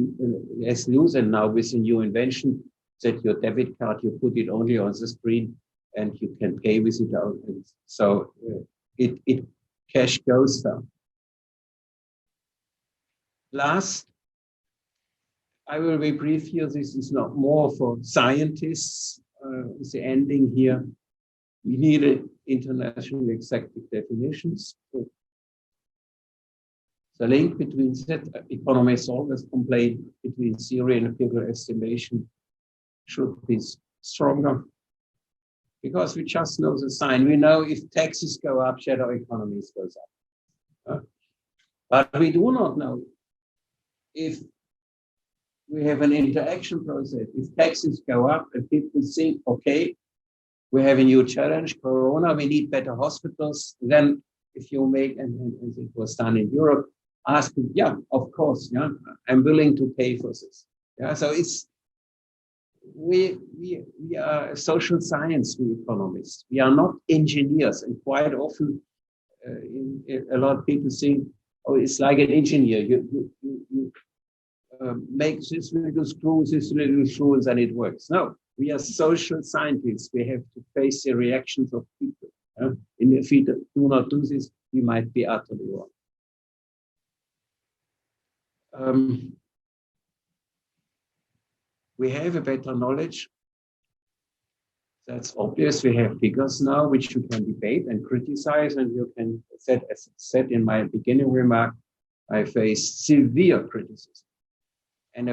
less used, and now with a new invention that your debit card, you put it only on the screen and you can pay with it out. And so cash goes down. Last, I will be brief here. This is not more for scientists. The ending here. We needed internationally accepted definitions. The link between that, economists always complain, between theory and empirical estimation should be stronger, because we just know the sign. We know if taxes go up, shadow economies goes up. But we do not know if we have an interaction process. If taxes go up and people think, okay, we have a new challenge, Corona, we need better hospitals. Then if you make, and it was done in Europe, asking, yeah, of course, yeah, I'm willing to pay for this. Yeah, so we are social science, we economists. We are not engineers, and quite often a lot of people think, oh, it's like an engineer. You make this little screw, and then it works. No, We are social scientists. We have to face the reactions of people. And if we do not do this, we might be utterly wrong. We have a better knowledge. That's obvious. We have figures now which you can debate and criticize, and you can, as I said in my beginning remark, I face severe criticism. And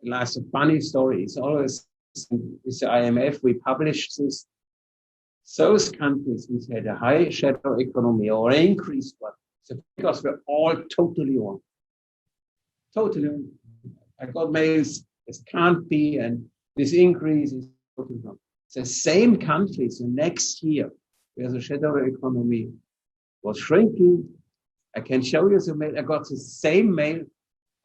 last a funny story. It's always with the IMF, we publish this. Those countries which had a high shadow economy or increased one, the figures were all totally wrong. Totally wrong. I got mails, this can't be, and this increase is totally wrong. The same countries the next year where the shadow economy was shrinking. I can show you the mail. I got the same mail.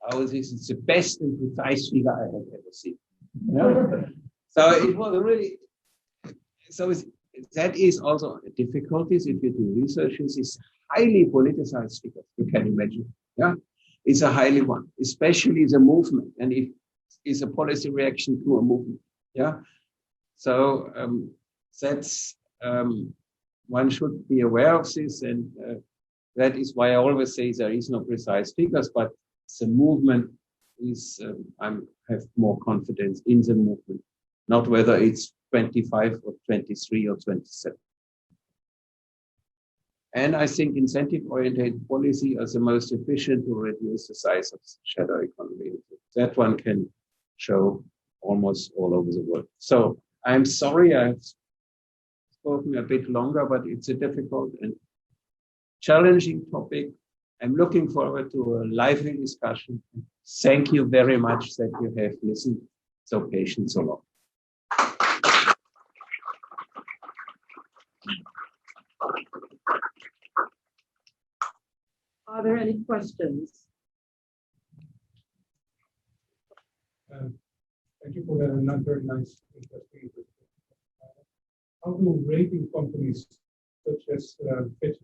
Oh, this is the best and precise figure I have ever seen. Yeah? So it was really, so that is also difficulties if you do research. It's highly politicized figure, you can imagine. Yeah, it's a highly one, especially the movement, and it is a policy reaction to a movement. Yeah, so that's one should be aware of this, and that is why I always say there is no precise figures, but the movement is. I have more confidence in the movement, not whether it's 25 or 23 or 27. And I think incentive-oriented policy is the most efficient to reduce the size of the shadow economy. That one can show almost all over the world. So I'm sorry I've spoken a bit longer, but it's a difficult and challenging topic. I'm looking forward to a lively discussion. Thank you very much that you have listened so patient so long. Are there any questions? Thank you for that not very nice, interesting. How do rating companies such as Fitch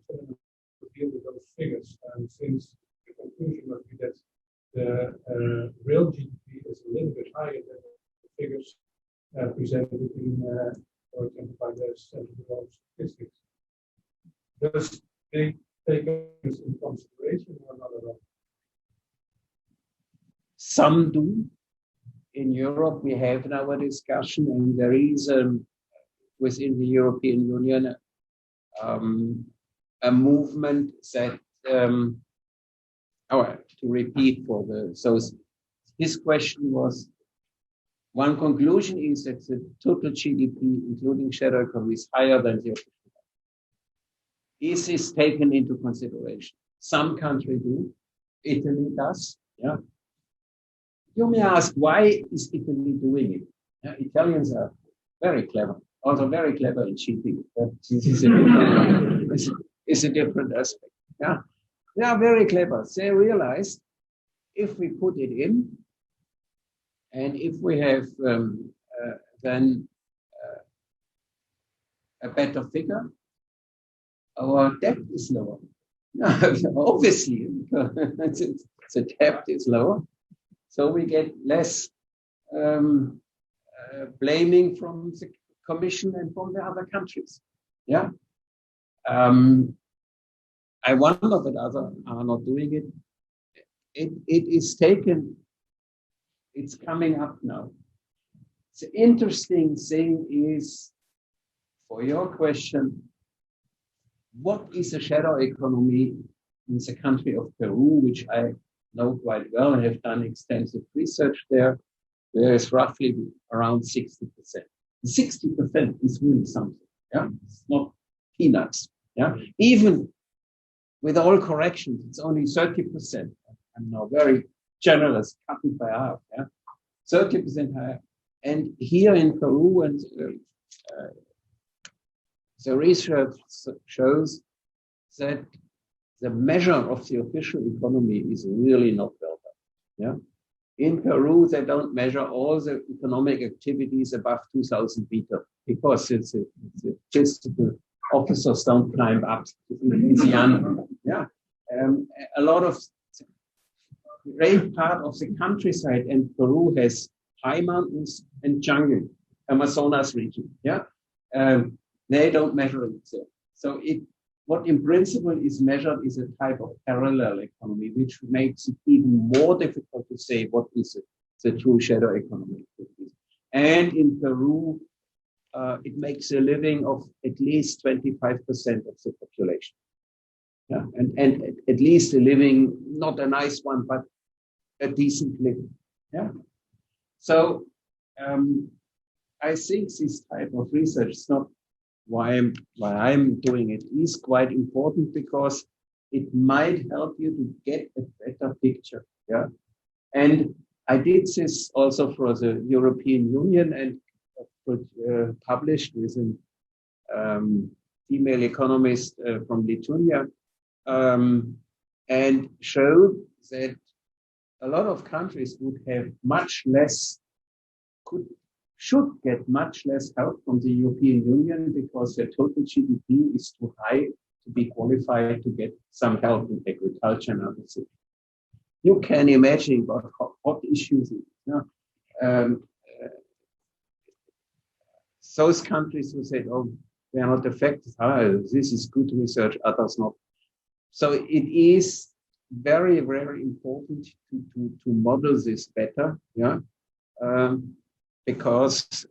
deal with those figures? Since the conclusion must be that the real GDP is a little bit higher than the figures presented in, for example, by the Central Bureau of Statistics. Does they take this into consideration or not at all? Some do. In Europe, we have now a discussion, and there is within the European Union a movement that, to repeat for the, so his question was, one conclusion is that the total GDP, including shadow economy, is higher than the official. Is this taken into consideration? Some countries do. Italy does. Yeah. You may ask, why is Italy doing it? Yeah, Italians are very clever, also very clever in cheating. It's a different aspect. Yeah, they are very clever. They realize if we put it in, and if we have then a better figure, our debt is lower. Obviously, the debt is lower. So we get less blaming from the Commission and from the other countries. Yeah. I wonder that others are not doing it. It is taken, it's coming up now. The interesting thing is, for your question, what is a shadow economy in the country of Peru, which I know quite well and have done extensive research there, where it's roughly around 60%. 60% is really something. Yeah, it's not peanuts. Yeah, even with all corrections, it's only 30%. I'm now very generous, cut it by half. Yeah, 30% higher. And here in Peru, and the research shows that the measure of the official economy is really not well done. Yeah, in Peru, they don't measure all the economic activities above 2,000 meters because it's physical officers don't climb up in the yeah, a lot of great part of the countryside, and Peru has high mountains and jungle, Amazonas region. Yeah, they don't measure it there. So what in principle is measured is a type of parallel economy, which makes it even more difficult to say what is the true shadow economy. And in Peru, it makes a living of at least 25% of the population. Yeah, and at least a living, not a nice one, but a decent living. Yeah. So I think this type of research is not why I'm doing it, is quite important because it might help you to get a better picture. Yeah. And I did this also for the European Union and published with a female economist from Lithuania, and showed that a lot of countries would have much less, should get much less help from the European Union because their total GDP is too high to be qualified to get some help in agriculture and other things. You can imagine what hot issues it is. Those countries who said, oh, they are not affected. This is good research, others not. So it is very, very important to model this better, yeah, because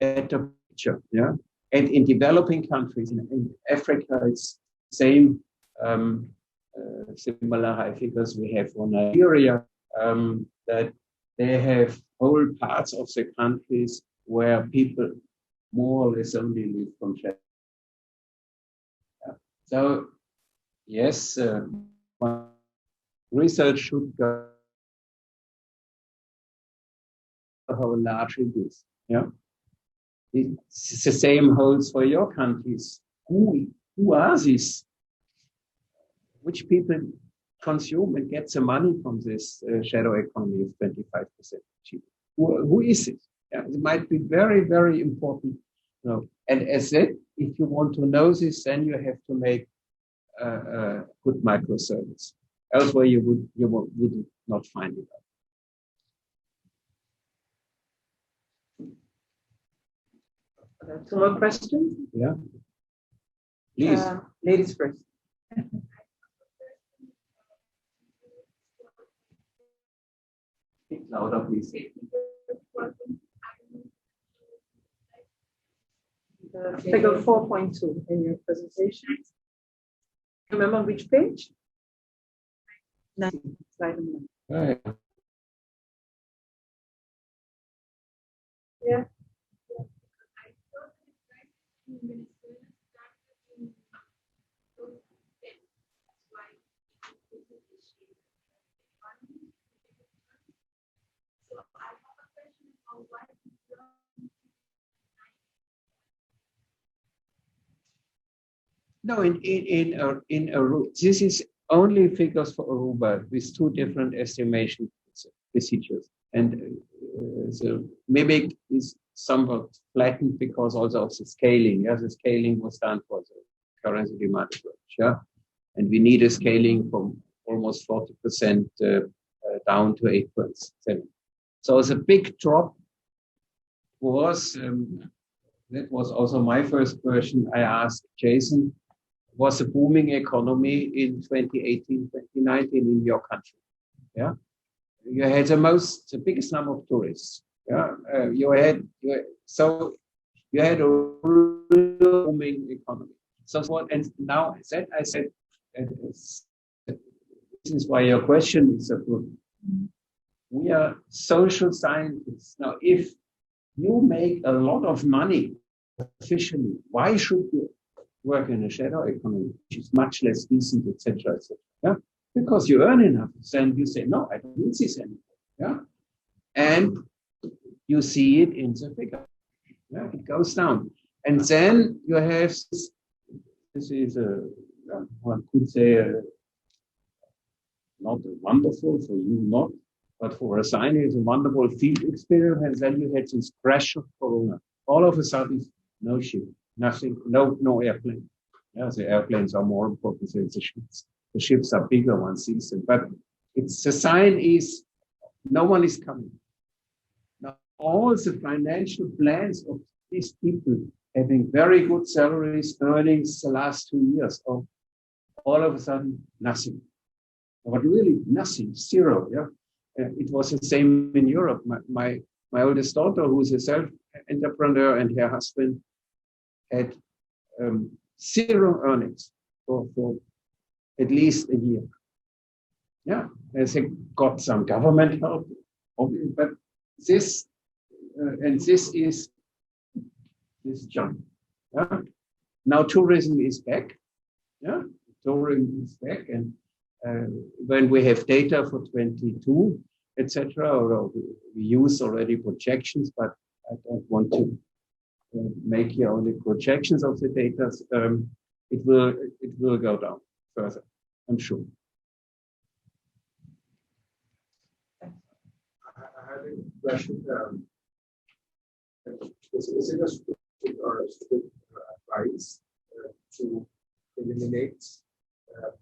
better picture, yeah. And in developing countries, in Africa, it's same, similar high figures we have for Nigeria, that they have whole parts of the countries where people more or less only live from shelter. So, yes, research should go how large it is. Yeah, it's the same holds for your countries. Who are these? Which people consume and get the money from this shadow economy of 25% cheap? Who is it? Yeah, it might be very, very important. You know, and as said, if you want to know this, then you have to make a good microservice. Elsewhere, you would not find it out. Two more questions? Yeah. Please. Ladies first. Speak louder, please. Figure 4.2 in your presentation. Remember which page? 19, slide number 9. Right. Yeah. No, in Aruba, this is only figures for Aruba with two different estimation procedures, and the MIMIC is somewhat flattened because also of the scaling. Yeah, the scaling was done for the currency demand approach. Yeah, and we need a scaling from almost 40% down to 8.7. So the big drop was that was also my first question I asked Jason. Was a booming economy in 2018, 2019 in your country. Yeah, you had the biggest number of tourists. Yeah, you had a booming economy. So what? And now I said, this is why your question is so good. We are social scientists. Now, if you make a lot of money officially, why should you work in a shadow economy, which is much less decent, etc., etc.? Yeah, because you earn enough, then you say, no, I don't need this anymore. Yeah, and you see it in the figure. Yeah, it goes down, and then you have this. This is one could say not wonderful for you, not, but for a scientist, a wonderful field experience. And then you had this crash of Corona. All of a sudden, no ship. Nothing, no airplane. Yeah, the airplanes are more important than the ships. The ships are bigger, one sees them. But it's the sign is No one is coming. Now, all the financial plans of these people having very good salaries, earnings the last 2 years, all of a sudden, nothing. But really nothing, zero. Yeah, it was the same in Europe. My oldest daughter, who is a self-entrepreneur, and her husband had zero earnings for at least a year. Yeah, they got some government help, but this and this is this jump. Yeah? Now tourism is back. Yeah, tourism is back, and when we have data for 22, etc., or we use already projections, but I don't want to make here only projections of the data. It will go down further, I'm sure. I had a question. Is it a strict or strict advice to eliminate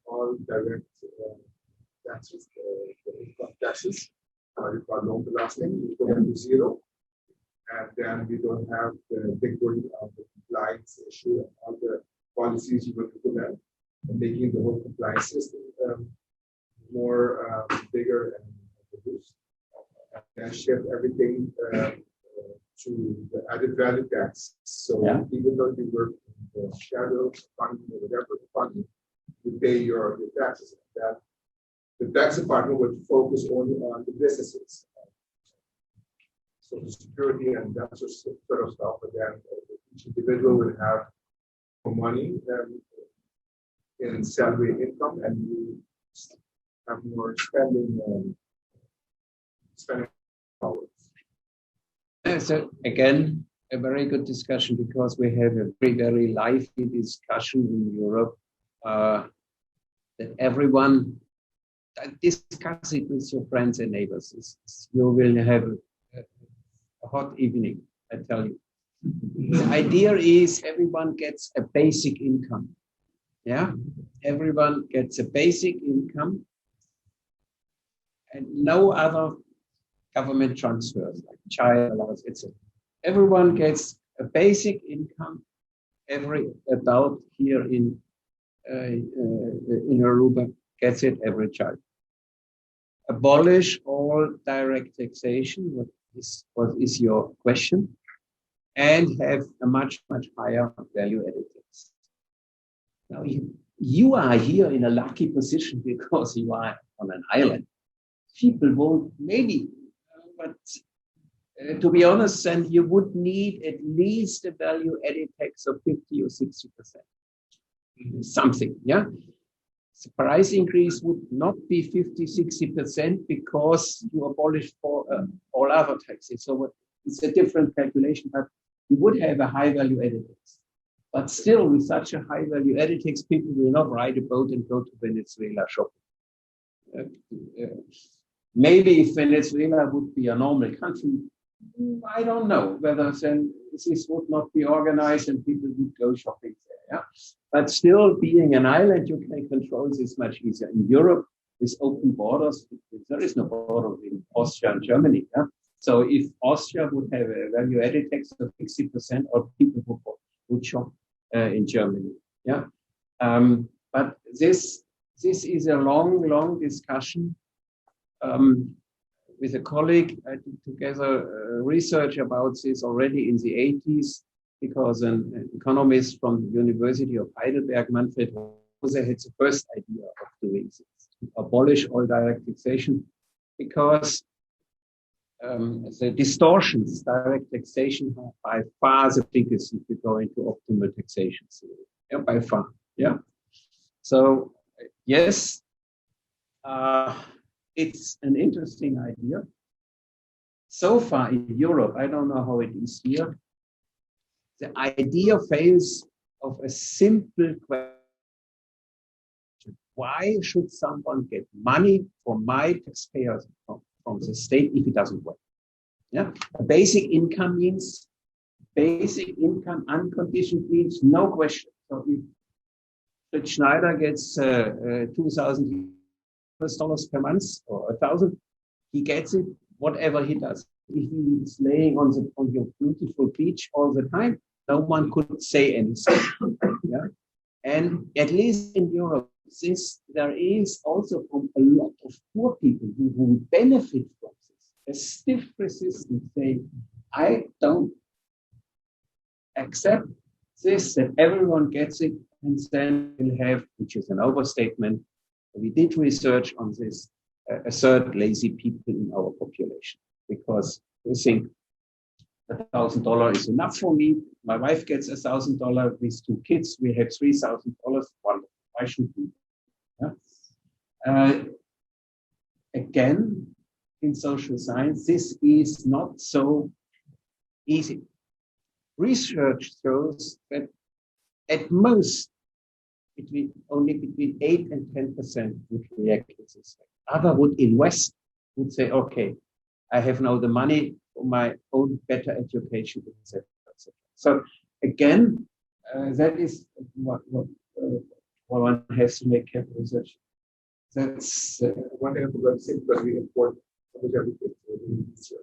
all direct taxes, the income taxes, you call loan belasting, you go to zero, and then we don't have the big burden of the compliance issue and all the policies you will implement, and making the whole compliance system more bigger and reduced, and shift everything to the added value tax. So even though you work in the shadow economy or whatever economy, you pay your taxes. That the tax department would focus only on the businesses, Social Security and that sort of stuff. But then each individual will have more money in salary income, and you have more spending power. So again, a very good discussion, because we have a very, very lively discussion in Europe that everyone discuss it with your friends and neighbors. You will have a hot evening, I tell you. The idea is everyone gets a basic income. Yeah, everyone gets a basic income and no other government transfers like child allowance, etc. Everyone gets a basic income. Every adult here in Aruba gets it, every child. Abolish all direct taxation, what is your question, and have a much, much higher value-added tax. Now, you are here in a lucky position because you are on an island. People won't, maybe, but to be honest, then you would need at least a value-added tax of 50 or 60%. Something, yeah? The price increase would not be 50, 60% because you abolished for all other taxes. So it's a different calculation, but you would have a high value-added tax. But still, with such a high value-added tax, people will not ride a boat and go to Venezuela shopping. Maybe if Venezuela would be a normal country, I don't know whether then this would not be organized and people would go shopping there. Yeah? But still, being an island, you can control this much easier. In Europe, with open borders, there is no border in Austria and Germany. Yeah? So if Austria would have a value-added tax of 60%, or people would shop in Germany. Yeah, but this is a long discussion. With a colleague, I did together research about this already in the 80s, because an economist from the University of Heidelberg, Manfred Rose, had the first idea of doing this, to abolish all direct taxation, because the distortions, direct taxation, are by far the biggest if you go into optimal taxation theory. Yeah, by far. Yeah. So yes, it's an interesting idea. So far in Europe, I don't know how it is here, the idea fails of a simple question. Why should someone get money from my taxpayers from the state if it doesn't work? Yeah, a basic income means basic income unconditioned means no question. So if Friedrich Schneider gets $2,000 per month or 1,000, he gets it, whatever he does. If he is laying on your beautiful beach all the time, no one could say anything. Yeah? And at least in Europe, there is also from a lot of poor people who benefit from this, a stiff resistance saying, I don't accept this, that everyone gets it, and then we'll have, which is an overstatement, we did research on this, a third lazy people in our population, because we think $1,000 is enough for me. My wife gets $1,000 with 2 kids. We have $3,000. Wonderful. Why should we? Yeah? Again, in social science, this is not so easy. Research shows that at most, only between 8 and 10% would react to this. Other would invest, would say, okay, I have now the money for my own better education, etc. So again, that is what one has to make careful research. That's one thing I forgot to say, because we import almost everything. So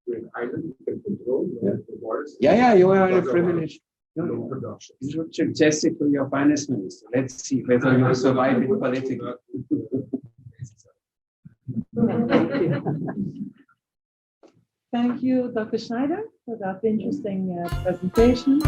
we're an island, we can control the waters. Yeah, you are in a privilege. No production. You should suggest it to your finance minister. Let's see whether you survive it politically. Thank you. Thank you, Dr. Schneider, for that interesting presentation.